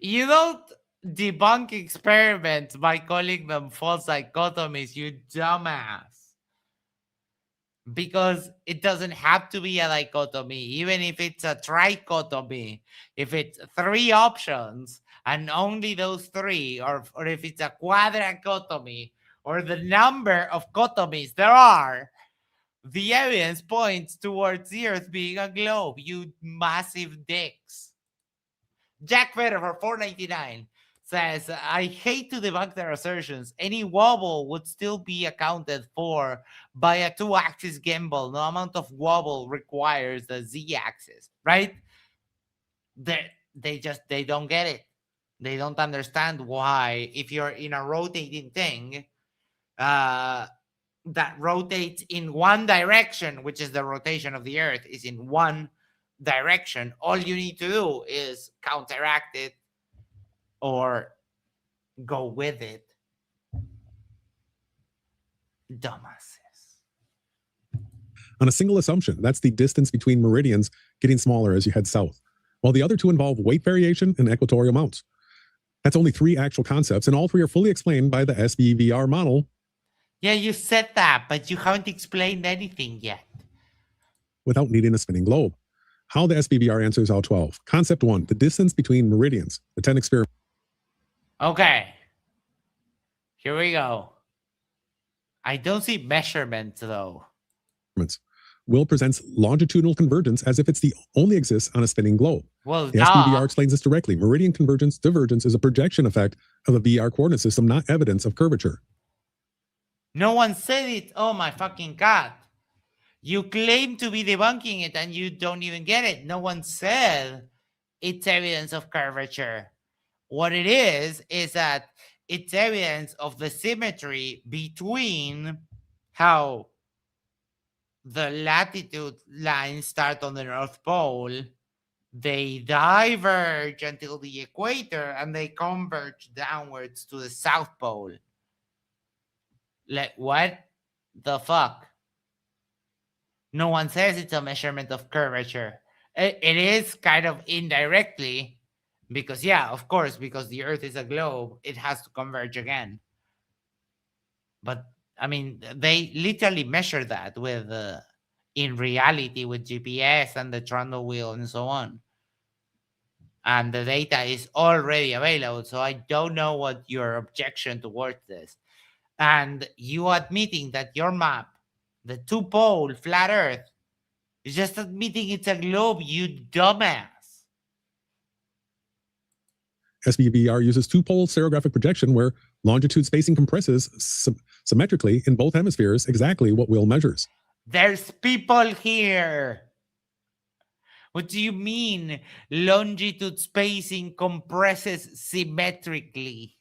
You don't debunk experiments by calling them false dichotomies, you dumbass. Because it doesn't have to be a dichotomy, even if it's a trichotomy. If it's 3 options and only those 3, or if it's a quadrachotomy, or the number of cotomies there are, the evidence points towards the Earth being a globe, you massive dicks. Jack Fetter for $4.99 says, I hate to debunk their assertions. Any wobble would still be accounted for by a 2-axis gimbal. No amount of wobble requires the z-axis, right? They don't get it. They don't understand why, if you're in a rotating thing that rotates in one direction, which is the rotation of the Earth, is in one direction, all you need to do is counteract it or go with it. Dumbasses. On a single assumption, that's the distance between meridians getting smaller as you head south, while the other 2 involve weight variation and equatorial mounts. That's only 3 actual concepts, and all 3 are fully explained by the SBVR model. Yeah, you said that, but you haven't explained anything yet. Without needing a spinning globe. How the SBVR answers all 12. Concept 1, the distance between meridians, the 10 experiments. Okay. Here we go. I don't see measurements, though. Will presents longitudinal convergence as if it's the only exists on a spinning globe. Well, The SBVR explains this directly. Meridian convergence, divergence is a projection effect of a VR coordinate system, not evidence of curvature. No one said it. Oh, my fucking God. You claim to be debunking it and you don't even get it. No one said it's evidence of curvature. What it is that it's evidence of the symmetry between how the latitude lines start on the North Pole, they diverge until the equator, and they converge downwards to the South Pole. Like, what the fuck? No one says it's a measurement of curvature. It is kind of indirectly, because, yeah, of course, because the Earth is a globe, it has to converge again. But, I mean, they literally measure that with, in reality, with GPS and the trundle wheel and so on. And the data is already available, so I don't know what your objection towards this. And you admitting that your map, the 2-pole flat Earth, is just admitting it's a globe, you dumbass. SBVR uses 2-pole stereographic projection where longitude spacing compresses symmetrically in both hemispheres, exactly what Will measures. There's people here. What do you mean longitude spacing compresses symmetrically?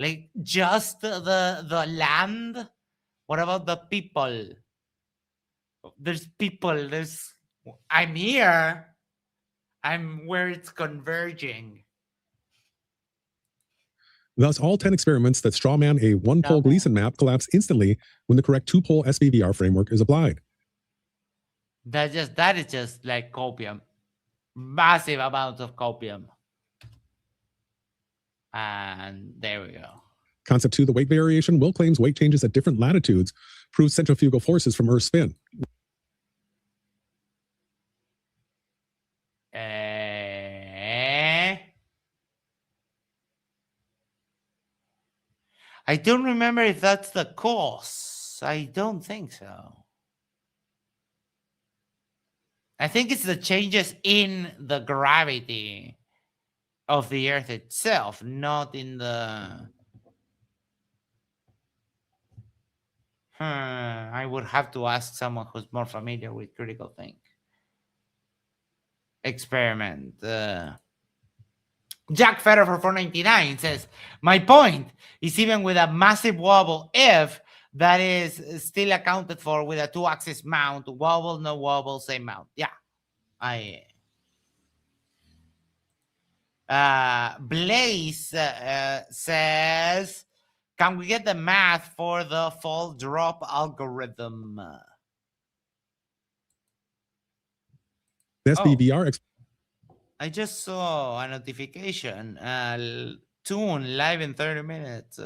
Like just the land? What about the people? There's people. I'm here. I'm where it's converging. Thus, all 10 experiments that strawman a 1-pole Gleason map collapse instantly when the correct 2-pole SBVR framework is applied. That is just like copium. Massive amounts of copium. And there we go. Concept 2, the weight variation. Will claims weight changes at different latitudes proves centrifugal forces from Earth's spin. I don't remember if that's the cause. I don't think so. I think it's the changes in the gravity of the Earth itself, not in the... I would have to ask someone who's more familiar with critical think. Experiment. Jack Fetter for $4.99 says, my point is even with a massive wobble, if that is still accounted for with a 2-axis mount, wobble, no wobble, same mount. Yeah, Blaze says, can we get the math for the fall drop algorithm? The SBVR I just saw a notification. Tune live in 30 minutes.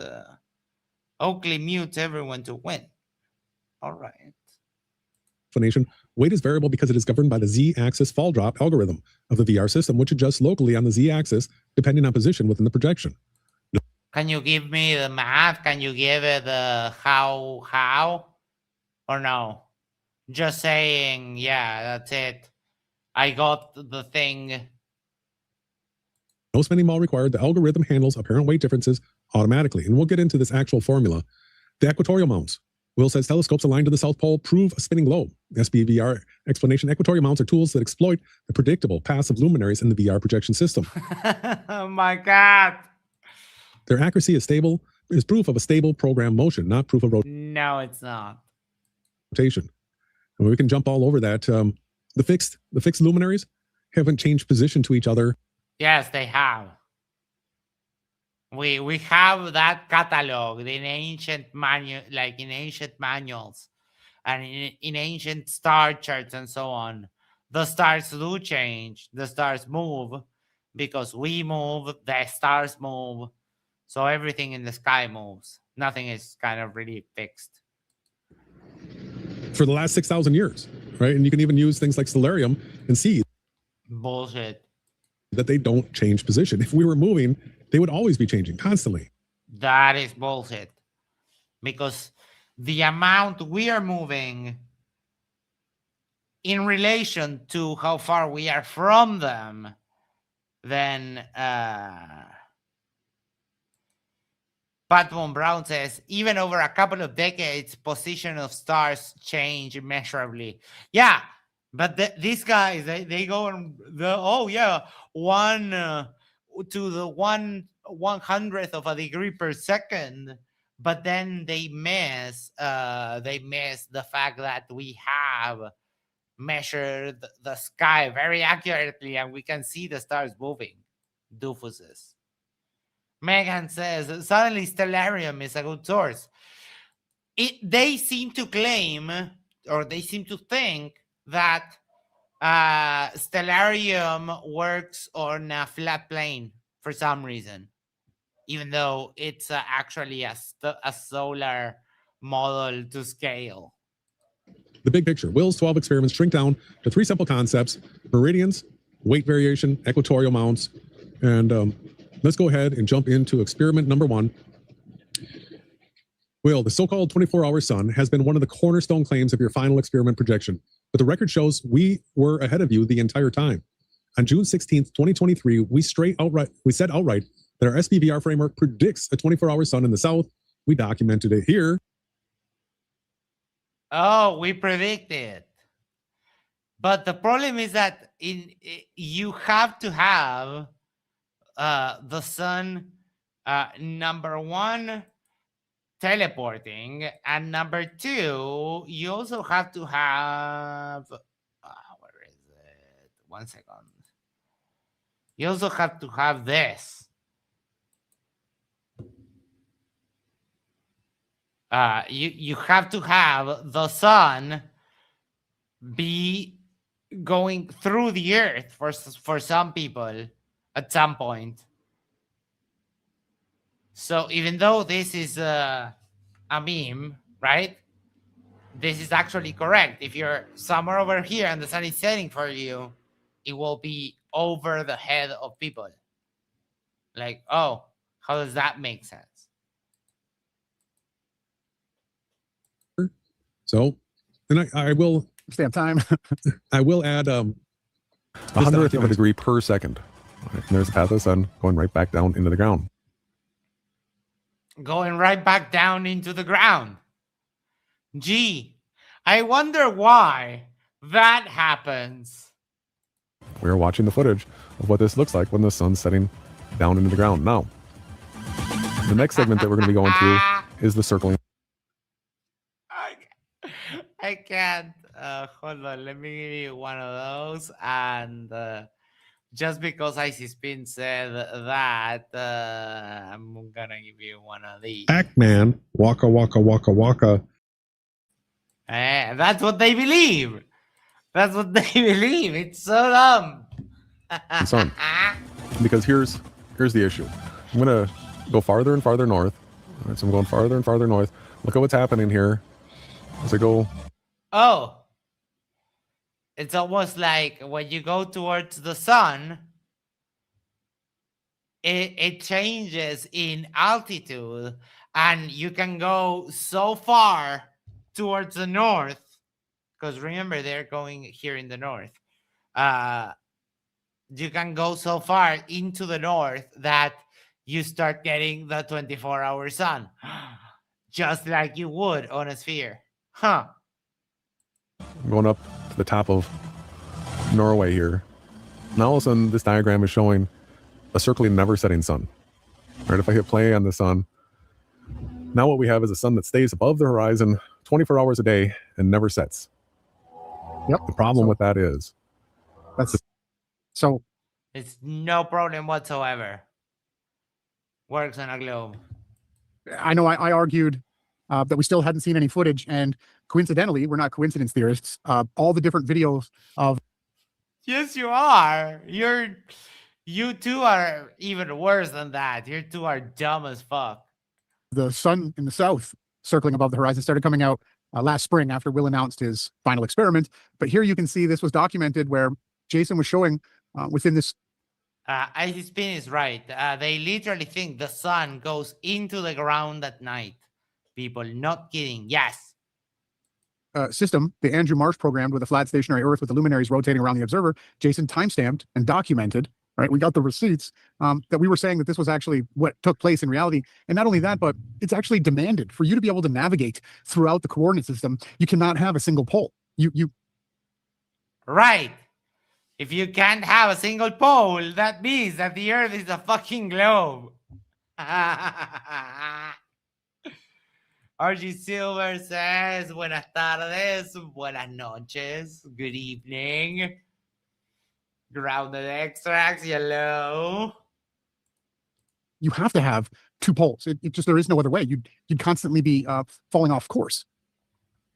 Oakley mutes everyone to win. All right. explanation. Weight is variable because it is governed by the z-axis fall drop algorithm of the VR system, which adjusts locally on the z-axis depending on position within the projection. Can you give me the math? Can you give it the how? Or no? Just saying, yeah, that's it. I got the thing. No spending mall required. The algorithm handles apparent weight differences automatically. And we'll get into this actual formula. The equatorial mounts. Will says telescopes aligned to the South Pole prove a spinning globe. SBVR explanation. Equatorial mounts are tools that exploit the predictable passive luminaries in the VR projection system. Oh my God. Their accuracy is proof of a stable program motion, not proof of No, it's not. rotation. And we can jump all over that. The fixed luminaries haven't changed position to each other. Yes, they have. We have that catalog in ancient manuals and in ancient star charts and so on. The stars do change. The stars move because we move. The stars move. So everything in the sky moves. Nothing is kind of really fixed. For the last 6,000 years, right? And you can even use things like stellarium and see Bullshit. that they don't change position. If we were moving, they would always be changing constantly. That is bullshit. Because the amount we are moving in relation to how far we are from them, then Patmon Brown says, even over a couple of decades, position of stars change immeasurably. Yeah, but these guys, they go on the, one to the 1/100th of a degree per second, but then they miss the fact that we have measured the sky very accurately and we can see the stars moving. Doofuses. Megan says, suddenly Stellarium is a good source. They seem to claim, or they seem to think that Stellarium works on a flat plane for some reason, even though it's actually a solar model to scale. The big picture. Will's 12 experiments shrink down to 3 simple concepts: meridians, weight variation, equatorial mounts. And let's go ahead and jump into experiment number 1. Will, the so-called 24-hour sun has been one of the cornerstone claims of your final experiment projection, but the record shows we were ahead of you the entire time. On June 16th, 2023, we said outright that our SBVR framework predicts a 24-hour sun in the south. We documented it here. Oh, we predicted. But the problem is that you have to have the sun, number 1, teleporting, and number 2, you also have to have where is it? 1 second. You also have to have this. You have to have the sun be going through the earth for some people at some point. So even though this is a meme, right? This is actually correct. If you're somewhere over here and the sun is setting for you, it will be over the head of people. Like, oh, how does that make sense? So, and I will Stay on time. I will add 100th of a degree per second. And there's the path of the sun going right back down into the ground. Going right back down into the ground. Gee, I wonder why that happens. We're watching the footage of what this looks like when the sun's setting down into the ground. Now, the next segment that we're going to be going through is the circling. I can't. Hold on. Let me give you one of those. And just because Icy Spin said that, I'm gonna give you one of these. Pac-Man, waka waka waka waka. That's what they believe. That's what they believe. It's so dumb. Son. Because here's the issue. I'm gonna go farther and farther north. All right, so I'm going farther and farther north. Look at what's happening here as I go. Oh. It's almost like when you go towards the sun, it changes in altitude, and you can go so far towards the north, because remember, they're going here in the north. You can go so far into the north that you start getting the 24-hour sun, just like you would on a sphere. Huh. I'm going up to the top of Norway here. Now all of a sudden, this diagram is showing a circling, never setting sun. Right? If I hit play on the sun, now what we have is a sun that stays above the horizon 24 hours a day and never sets. Yep. The problem with that is so It's no problem whatsoever. Works on a globe. I know I argued that we still hadn't seen any footage, and coincidentally, we're not coincidence theorists. All the different videos of Yes, you are. You two are even worse than that. You two are dumb as fuck. the sun in the south circling above the horizon started coming out last spring after Will announced his final experiment. But here you can see this was documented where Jason was showing within this. Icy Spin is right. They literally think the sun goes into the ground at night. People, not kidding. Yes. System, the Andrew Marsh programmed with a flat stationary Earth with the luminaries rotating around the observer, Jason timestamped and documented, right? We got the receipts that we were saying that this was actually what took place in reality. And not only that, but it's actually demanded for you to be able to navigate throughout the coordinate system. You cannot have a single pole. You Right. If you can't have a single pole, that means that the Earth is a fucking globe. RG Silver says, buenas tardes, buenas noches, good evening. Grounded Extracts, hello. you have to have two poles. It just, there is no other way. You'd constantly be falling off course.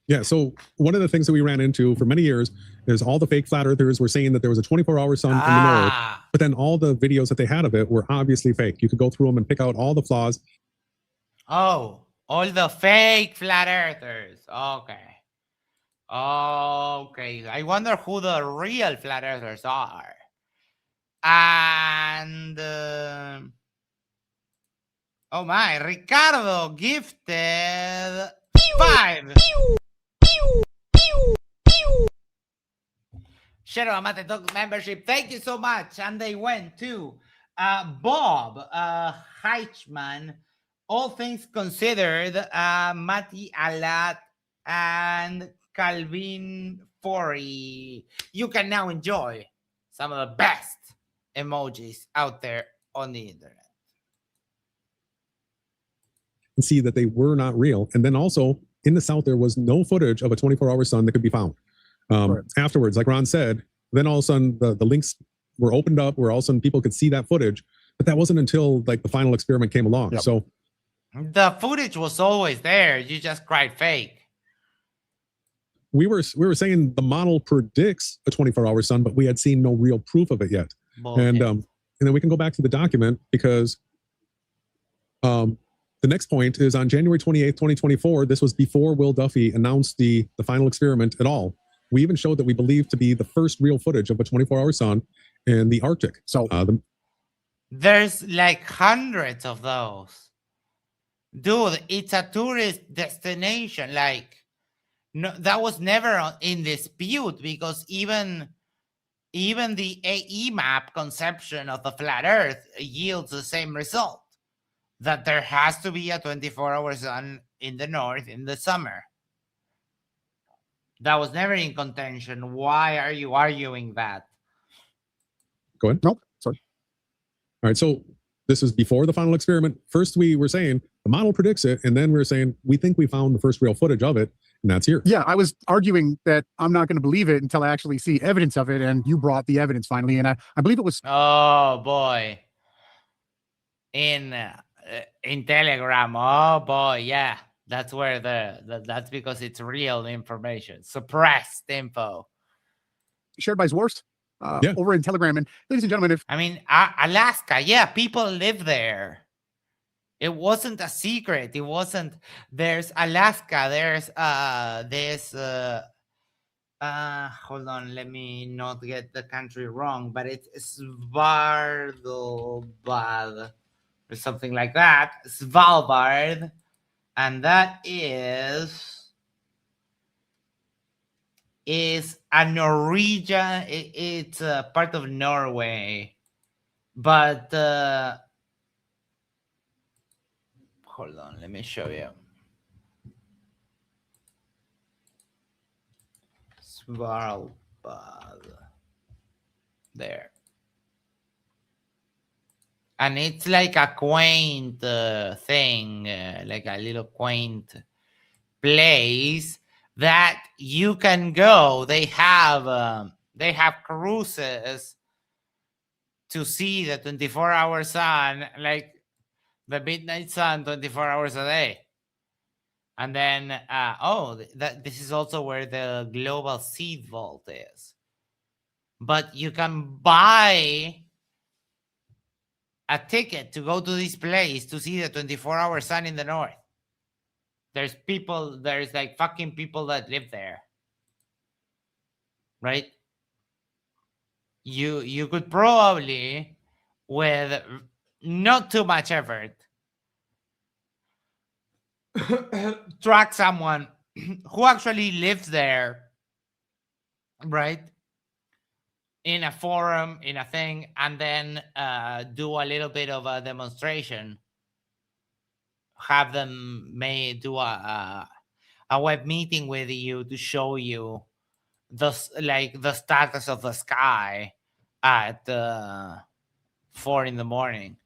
Yeah, so one of the things that we ran into for many years is all the fake flat earthers were saying that there was a 24-hour sun in the north, but then all the videos that they had of it were obviously fake. You could go through them and pick out all the flaws. Oh, all the fake flat earthers. Okay. Okay. I wonder who the real flat earthers are. And oh my, Ricardo gifted 5. Shadow Amate Talks membership. Thank you so much. And they went to Bob Heichman, all things considered, Mati Alat, and Calvin Forey. You can now enjoy some of the best emojis out there on the internet. And see that they were not real. And then also in the south, there was no footage of a 24-hour sun that could be found. Afterwards, like Ron said, then all of a sudden the links were opened up where all of a sudden people could see that footage, but that wasn't until like the final experiment came along. Yep. So the footage was always there. You just cried fake. we were saying the model predicts a 24-hour sun, but we had seen no real proof of it yet. Bullshit. And then we can go back to the document because the next point is on January 28th, 2024. This was before Will Duffy announced the final experiment at all. We even showed that we believe to be the first real footage of a 24-hour sun in the Arctic. So there's like hundreds of those. Dude, it's a tourist destination. Like, no, that was never in dispute because even the AE map conception of the flat Earth yields the same result. That there has to be a 24-hour sun in the north in the summer. That was never in contention. Why are you arguing that? Go ahead. nope. Sorry. All right, so this is before the final experiment. First, we were saying the model predicts it, and then we were saying we think we found the first real footage of it. And that's here. Yeah, I was arguing that I'm not going to believe it until I actually see evidence of it, and you brought the evidence finally, and I believe it was. Oh boy. In Telegram. Oh boy, yeah. That's where that's because it's real information. Suppressed info. Shared by Zworst Yeah. over in Telegram. And ladies and gentlemen, if I mean, Alaska, yeah, people live there. It wasn't a secret. It wasn't. There's Alaska. There's this. Hold on. Let me not get the country wrong, but it's Svalbard or something like that. Svalbard, and that is a Norwegian. It's a part of Norway, but. Hold on, let me show you. Svalbard. There. And it's like a quaint thing, like a little quaint place that you can go. They have cruises to see the 24-hour sun, like the midnight sun, 24 hours a day. And then, this is also where the global seed vault is. But you can buy a ticket to go to this place to see the 24-hour sun in the north. There's like fucking people that live there. Right? You could probably, with not too much effort, track someone who actually lives there, right? In a forum, in a thing, and then do a little bit of a demonstration. Have them do a web meeting with you to show you the status of the sky at 4 a.m.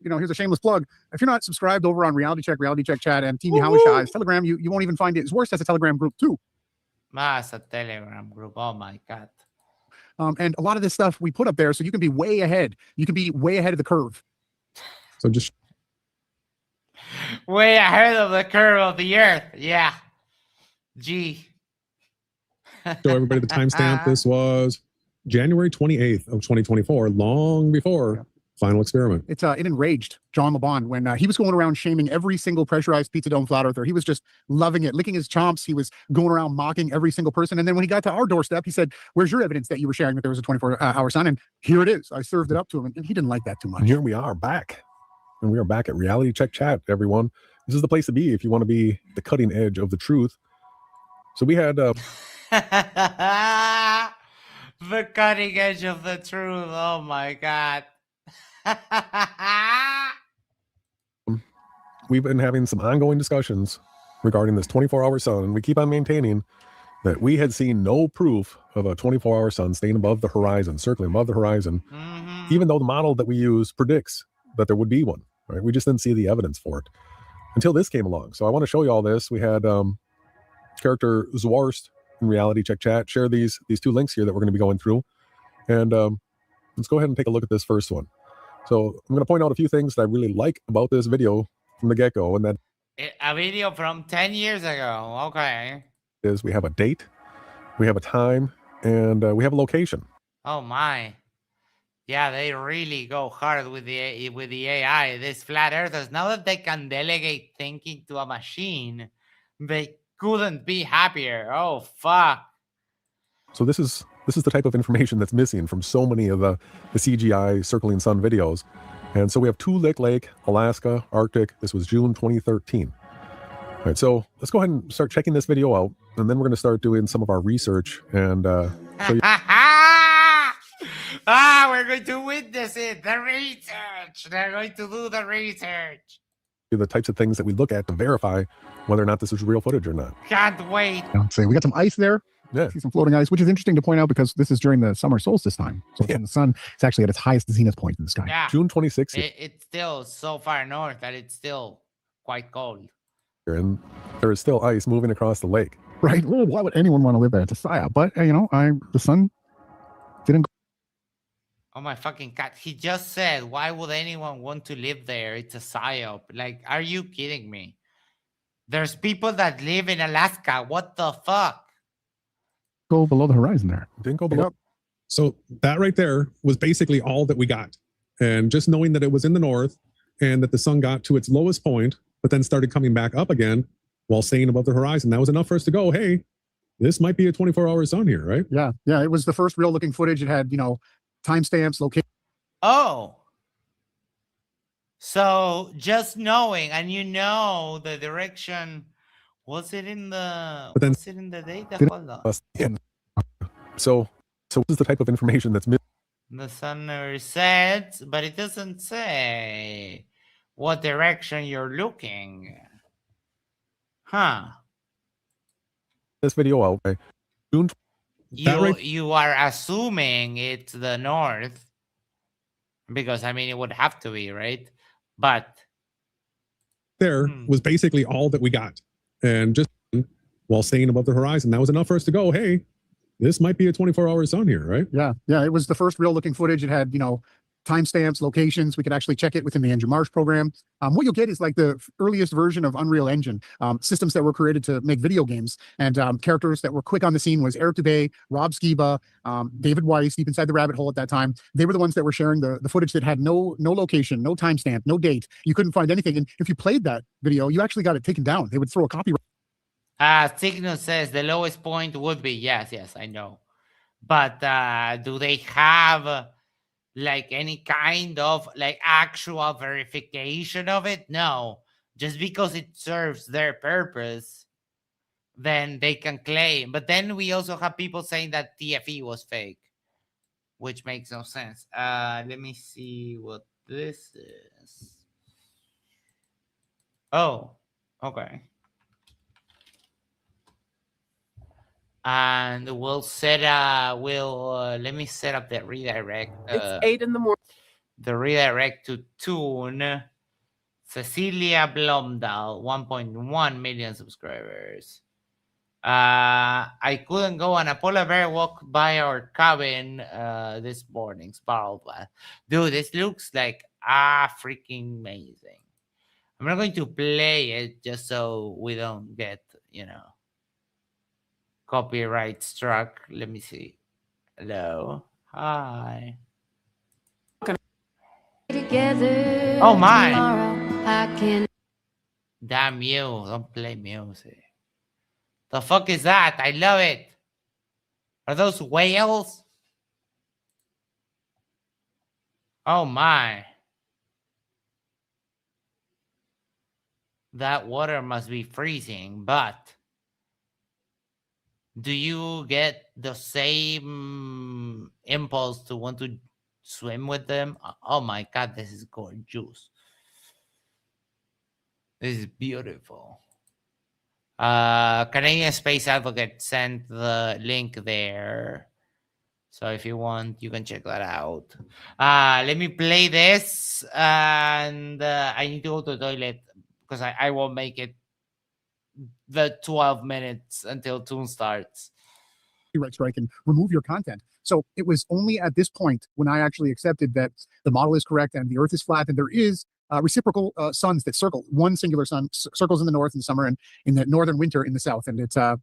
Here's a shameless plug. If you're not subscribed over on Reality Check Chat, and TV Howishai's Telegram, you won't even find it. Zworst has a Telegram group too. It's a Telegram group. Oh my God. And a lot of this stuff we put up there so you can be way ahead. You can be way ahead of the curve. So just way ahead of the curve of the earth. Yeah. Gee. show everybody the timestamp. This was January 28th of 2024, long before final experiment. It enraged John LeBon when he was going around shaming every single pressurized pizza dome flat earther. He was just loving it, licking his chomps. He was going around mocking every single person. And then when he got to our doorstep, he said, "Where's your evidence that you were sharing that there was a 24-hour sun?" And here it is. I served it up to him, and he didn't like that too much. And here we are back. And we are back at Reality Check Chat, everyone. This is the place to be if you want to be the cutting edge of the truth. So we had the cutting edge of the truth. Oh my God. We've been having some ongoing discussions regarding this 24-hour sun, and we keep on maintaining that we had seen no proof of a 24-hour sun staying above the horizon, circling above the horizon, even though the model that we use predicts that there would be one, right? We just didn't see the evidence for it until this came along. So I want to show you all this. We had character Zworst in Reality Check Chat share these two links here that we're going to be going through. And let's go ahead and take a look at this first one. So I'm going to point out a few things that I really like about this video from the get-go, and that a video from 10 years ago. Okay. Is we have a date, we have a time, and we have a location. Oh my. Yeah, they really go hard with the AI. These flat earthers, now that they can delegate thinking to a machine, they couldn't be happier. Oh fuck. So this is the type of information that's missing from so many of the CGI circling sun videos. And so we have Toolik Lake, Alaska, Arctic. This was June 2013. All right, so let's go ahead and start checking this video out, and then we're going to start doing some of our research and show you. We're going to witness it. The research. They're going to do the research. The types of things that we look at to verify whether or not this is real footage or not. Can't wait. So we got some ice there. Yeah. See some floating ice, which is interesting to point out because this is during the summer solstice time. So when the sun is actually at its highest zenith point in the sky. Yeah. June 26th. It's still so far north that it's still quite cold. and there is still ice moving across the lake. Right. Well, why would anyone want to live there? It's a psyop. But the sun didn't go. Oh my fucking god. He just said, why would anyone want to live there? It's a psyop. Like, are you kidding me? There's people that live in Alaska. What the fuck? Go below the horizon there. Didn't go below. So that right there was basically all that we got. And just knowing that it was in the north and that the sun got to its lowest point, but then started coming back up again while staying above the horizon, that was enough for us to go, hey, this might be a 24-hour sun here, right? Yeah. Yeah. It was the first real looking footage. It had, timestamps, location. Oh. So just knowing, and the direction, was it in the data? Hold on. So this is the type of information that's missing. The sun never sets, but it doesn't say what direction you're looking. Huh. This video out by June. You are assuming it's the north, because it would have to be, right? But there was basically all that we got. And just while staying above the horizon, that was enough for us to go, hey, this might be a 24-hour sun here, right? Yeah. Yeah. It was the first real looking footage. It had, timestamps, locations. We could actually check it within the Engine Marsh program. What you'll get is like the earliest version of Unreal Engine, systems that were created to make video games, and characters that were quick on the scene was Eric Dubay, Rob Skiba, David Weiss, Deep Inside the Rabbit Hole at that time. They were the ones that were sharing the footage that had no location, no timestamp, no date. You couldn't find anything. And if you played that video, you actually got it taken down. They would throw a copyright. Signal says the lowest point would be, yes, I know. But do they have any kind of actual verification of it? No. Just because it serves their purpose, then they can claim. But then we also have people saying that TFE was fake, which makes no sense. Let me see what this is. Oh, okay. And we'll let me set up the redirect. It's 8 in the morning. The redirect to Tune. Cecilia Blomdahl, 1.1 million subscribers. I couldn't go on a polar bear walk by our cabin this morning. Dude, this looks like freaking amazing. I'm not going to play it just so we don't get, copyright struck. Let me see. Hello. Hi. Together oh my. Tomorrow I can. Damn you. Don't play music. The fuck is that? I love it. Are those whales? Oh my. That water must be freezing, but do you get the same impulse to want to swim with them? Oh my god, this is gorgeous. This is beautiful. Canadian Space Advocate sent the link there. So if you want, you can check that out. Let me play this, and I need to go to the toilet because I won't make it the 12 minutes until Tune starts. Copyright strike and remove your content. So it was only at this point when I actually accepted that the model is correct and the Earth is flat, and there is reciprocal suns that circle. One singular sun circles in the north in the summer and in the northern winter in the south. And it's I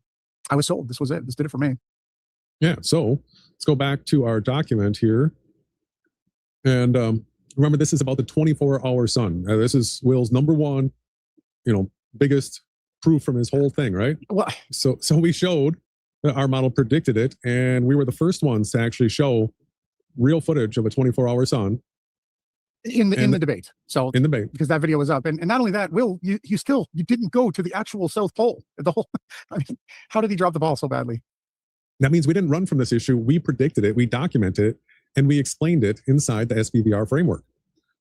was sold. This was it. This did it for me. Yeah. So let's go back to our document here. And remember, this is about the 24-hour sun. This is Will's number one, biggest proof from his whole thing, right? Well, so we showed that our model predicted it, and we were the first ones to actually show real footage of a 24-hour sun in the debate. So in the debate, because that video was up, and not only that, Will, you didn't go to the actual South Pole. The whole, how did he drop the ball so badly? That means we didn't run from this issue. We predicted it, we documented it, and we explained it inside the SBVR framework.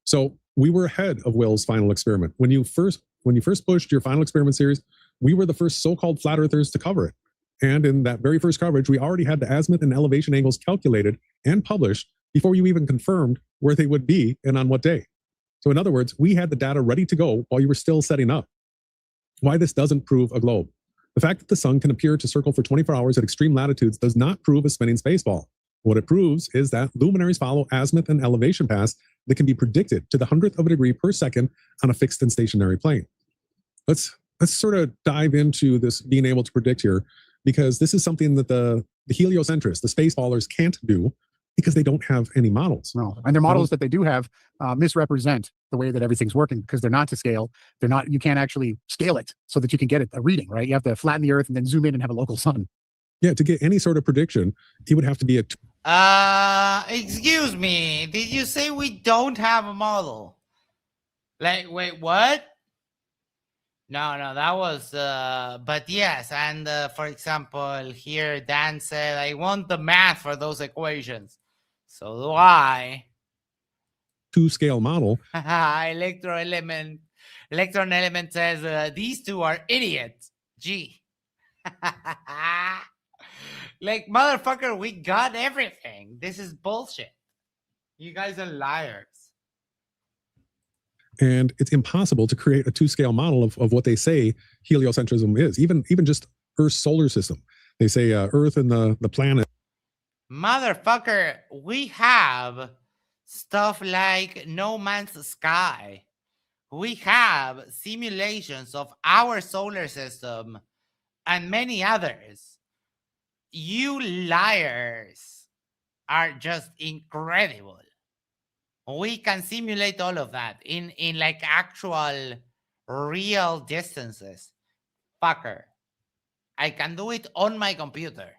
So we were ahead of Will's final experiment. When you first pushed your final experiment series, we were the first so-called flat earthers to cover it. And in that very first coverage, we already had the azimuth and elevation angles calculated and published before you even confirmed where they would be and on what day. So in other words, we had the data ready to go while you were still setting up. why this doesn't prove a globe. The fact that the sun can appear to circle for 24 hours at extreme latitudes does not prove a spinning spaceball. What it proves is that luminaries follow azimuth and elevation paths that can be predicted to the 100th of a degree per second on a fixed and stationary plane. Let's sort of dive into this being able to predict here, because this is something that the heliocentrists, the spaceballers, can't do because they don't have any models. No, and their models that they do have misrepresent the way that everything's working because they're not to scale. They're not. You can't actually scale it so that you can get it a reading, right? You have to flatten the Earth and then zoom in and have a local sun. Yeah, to get any sort of prediction, it would have to be a excuse me. Did you say we don't have a model? Like, wait, what? No, that was, but yes. And for example, here Dan said, I want the math for those equations. So do I. 2-scale model. Electron element says, these two are idiots. Gee. Like, motherfucker, we got everything. This is bullshit. You guys are liars. And it's impossible to create a 2-scale model of what they say heliocentrism is. Even just Earth's solar system. They say Earth and the planet. Motherfucker, we have stuff like No Man's Sky. We have simulations of our solar system and many others. You liars are just incredible. We can simulate all of that in like actual real distances. Fucker. I can do it on my computer.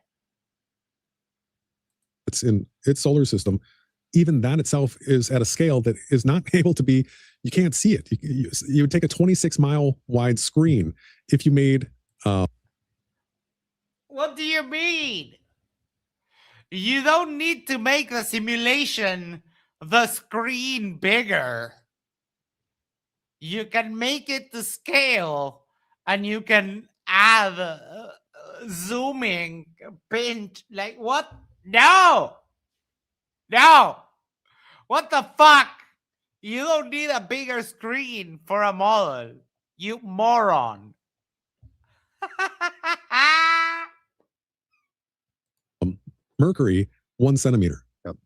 It's in its solar system. Even that itself is at a scale that is not able to be, you can't see it. You would take a 26-mile wide screen if you made... What do you mean? You don't need to make the simulation the screen bigger. You can make it to scale and you can add zooming, pinch, like what? No! What the fuck? You don't need a bigger screen for a model, you moron. Mercury, 1 centimeter. Yep.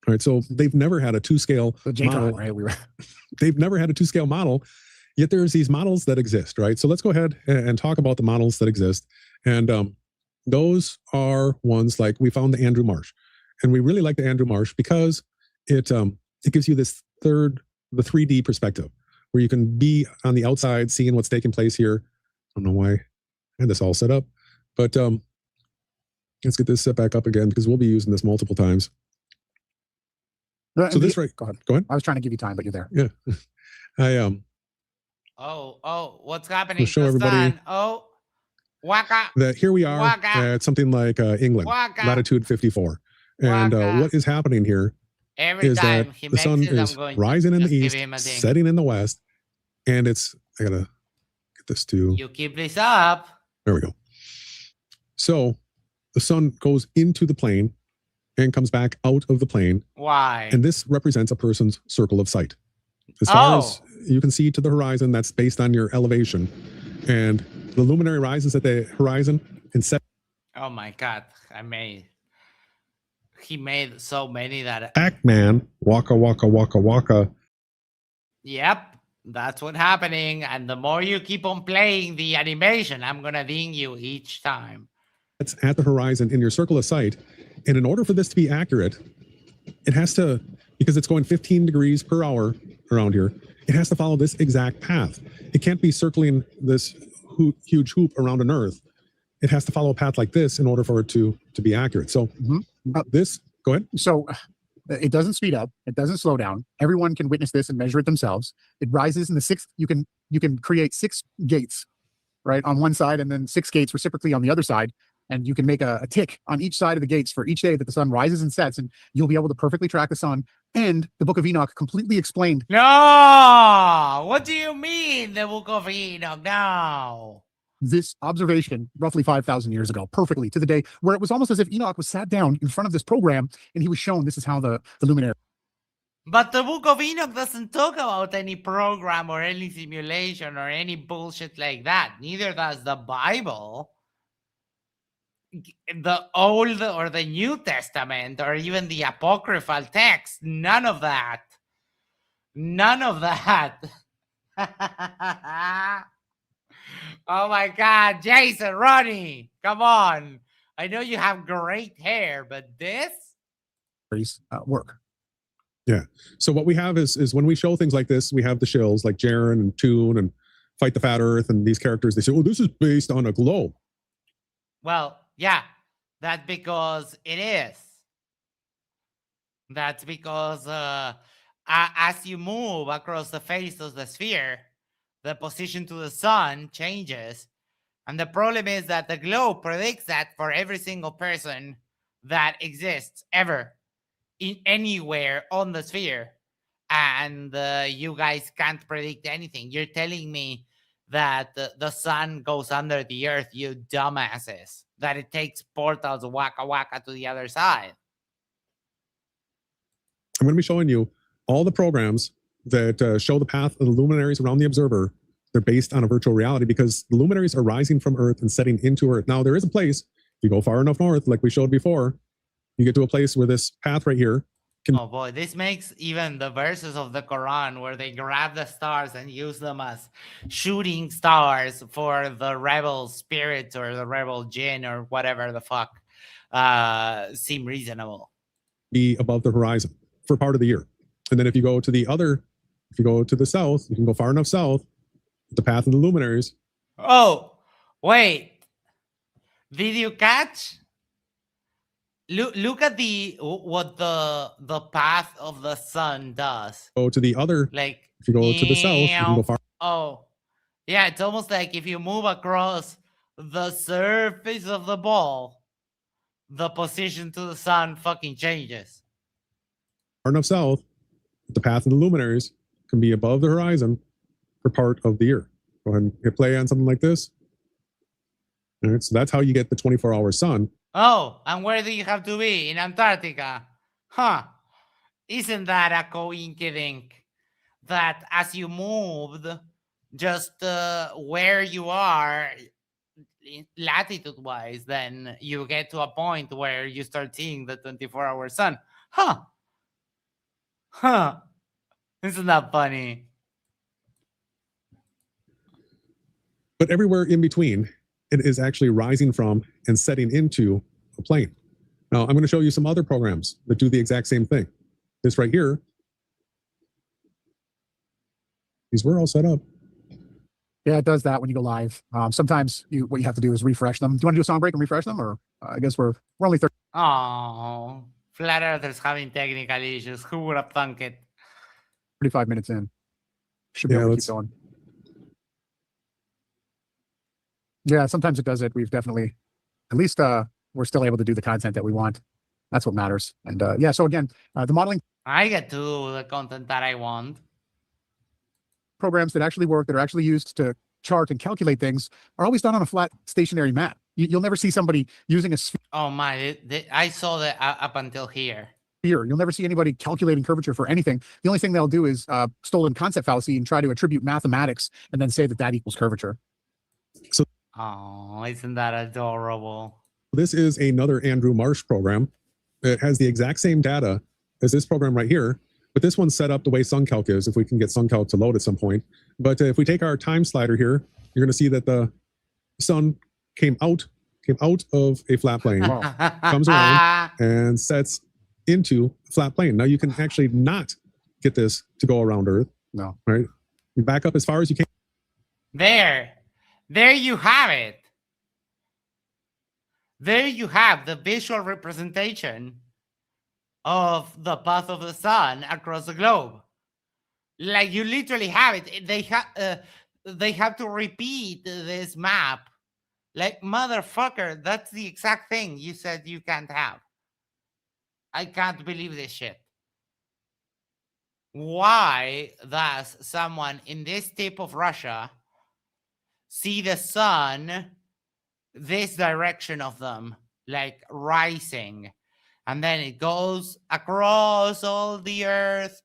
All right, so they've never had a 2-scale model. Right? They've never had a 2-scale model, yet there's these models that exist, right? So let's go ahead and talk about the models that exist. And those are ones like we found the Andrew Marsh. And we really like the Andrew Marsh because it gives you this the 3D perspective where you can be on the outside seeing what's taking place here. I don't know why I had this all set up, but let's get this set back up again because we'll be using this multiple times. So this right, go ahead. Go ahead. I was trying to give you time, but you're there. Yeah. Oh, what's happening? Show everybody. Sun. Oh, waka. That here we are Waka. at something like England, Waka. latitude 54. And what is happening here Every is time that he the makes sun it, I'm is going rising in just the give east, him a ding. setting in the west, and it's, I gotta get this to, You keep this up. there we go. So the sun goes into the plane and comes back out of the plane. Why? And this represents a person's circle of sight. As far as you can see to the horizon, that's based on your elevation. And the luminary rises at the horizon and set. Oh my God. He made so many that. Pac-Man, waka, waka, waka, waka. Yep. That's what's happening. And the more you keep on playing the animation, I'm going to ding you each time. It's at the horizon in your circle of sight. And in order for this to be accurate, it has to, because it's going 15 degrees per hour around here, it has to follow this exact path. It can't be circling this huge hoop around an Earth. It has to follow a path like this in order for it to be accurate. So this, go ahead. So it doesn't speed up. It doesn't slow down. Everyone can witness this and measure it themselves. It rises in the 6th. You can create 6 gates, right, on one side, and then 6 gates reciprocally on the other side. And you can make a tick on each side of the gates for each day that the sun rises and sets, and you'll be able to perfectly track the sun. And the Book of Enoch completely explained. No! What do you mean, the Book of Enoch? No! This observation roughly 5,000 years ago, perfectly to the day, where it was almost as if Enoch was sat down in front of this program and he was shown this is how the luminary. But the Book of Enoch doesn't talk about any program or any simulation or any bullshit like that. Neither does the Bible, the Old or the New Testament, or even the apocryphal text. None of that. None of that. Oh my God, Jason, Ronnie, come on. I know you have great hair, but this? Work. Yeah. So what we have is when we show things like this, we have the shills like Jaren and Toon and Fight the Fat Earth and these characters. They say, "Oh, this is based on a globe." Well, yeah, that's because it is. That's because as you move across the face of the sphere, the position to the sun changes. And the problem is that the globe predicts that for every single person that exists ever in anywhere on the sphere. And you guys can't predict anything. You're telling me that the sun goes under the earth, you dumbasses. That it takes portals waka waka to the other side. I'm going to be showing you all the programs that show the path of the luminaries around the observer. They're based on a virtual reality because the luminaries are rising from Earth and setting into Earth. Now, there is a place, if you go far enough north, like we showed before, you get to a place where this path right here can... Oh boy, this makes even the verses of the Quran where they grab the stars and use them as shooting stars for the rebel spirits or the rebel jinn or whatever the fuck seem reasonable. Be above the horizon for part of the year. And then if you go to the south, you can go far enough south, the path of the luminaries. Oh, wait. Did you catch? Look at what the path of the sun does. Go to the other, like if you go to the south, you can go far. Oh, yeah, it's almost like if you move across the surface of the ball, the position to the sun fucking changes. Far enough south, the path of the luminaries can be above the horizon for part of the year. Go ahead and hit play on something like this. All right, so that's how you get the 24-hour sun. Oh, and where do you have to be? In Antarctica? Huh. Isn't that a coincidence that as you moved, just where you are latitude-wise, then you get to a point where you start seeing the 24-hour sun? Huh. Huh. Isn't that funny? But everywhere in between, it is actually rising from and setting into a plane. Now, I'm going to show you some other programs that do the exact same thing. This right here, these were all set up. Yeah, it does that when you go live. Sometimes what you have to do is refresh them. Do you want to do a song break and refresh them? Or I guess we're only 30. Oh, Flat Earthers having technical issues. Who would have thunk it? 35 minutes in. Should be able to keep going. Yeah, sometimes it does it. We've definitely, at least we're still able to do the content that we want. That's what matters. And yeah, so again, the modeling I get to do the content that I want. programs that actually work, that are actually used to chart and calculate things, are always done on a flat stationary map. You'll never see somebody using a sphere. Oh my, I saw that up until here. You'll never see anybody calculating curvature for anything. The only thing they'll do is stolen concept fallacy and try to attribute mathematics and then say that that equals curvature. So, oh, isn't that adorable? This is another Andrew Marsh program. It has the exact same data as this program right here, but this one's set up the way SunCalc is, if we can get SunCalc to load at some point. But if we take our time slider here, you're going to see that the sun came out of a flat plane, comes around and sets into a flat plane. Now you can actually not get this to go around Earth. No. Right? You back up as far as you can. There you have it. There you have the visual representation of the path of the sun across the globe. Like you literally have it. They have to repeat this map. Like, motherfucker, that's the exact thing you said you can't have. I can't believe this shit. Why does someone in this tip of Russia see the sun this direction of them, like rising, and then it goes across all the earth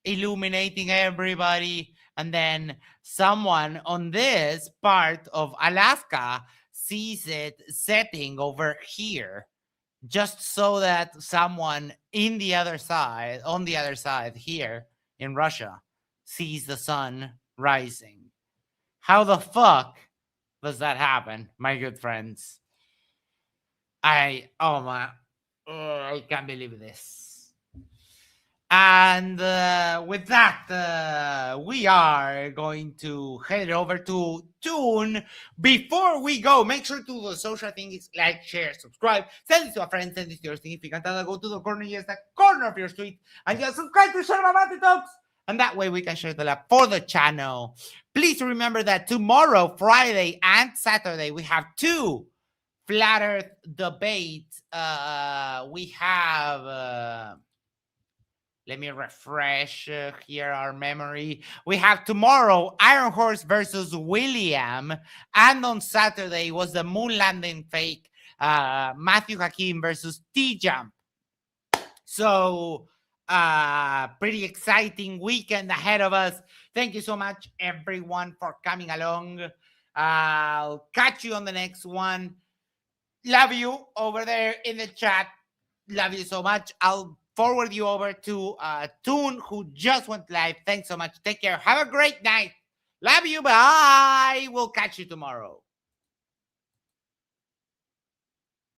illuminating everybody, and then someone on this part of Alaska sees it setting over here, just so that someone on the other side here in Russia sees the sun rising. How the fuck does that happen, my good friends? I can't believe this. And with that, we are going to head over to Tune. Before we go, make sure to do the social things like, share, subscribe, send it to a friend, send it to your significant other, go to the corner, yes, the corner of your street, and just subscribe to Share About the Talks. And that way we can share the love for the channel. Please remember that tomorrow, Friday, and Saturday, we have 2 Flat Earth debates. We have... let me refresh here our memory. We have tomorrow Iron Horse versus William. And on Saturday was the moon landing fake, Matthew Hakim versus T-Jump. So, pretty exciting weekend ahead of us. Thank you so much, everyone, for coming along. I'll catch you on the next one. Love you over there in the chat. Love you so much. I'll forward you over to Toon, who just went live. Thanks so much. Take care. Have a great night. Love you. Bye. We'll catch you tomorrow.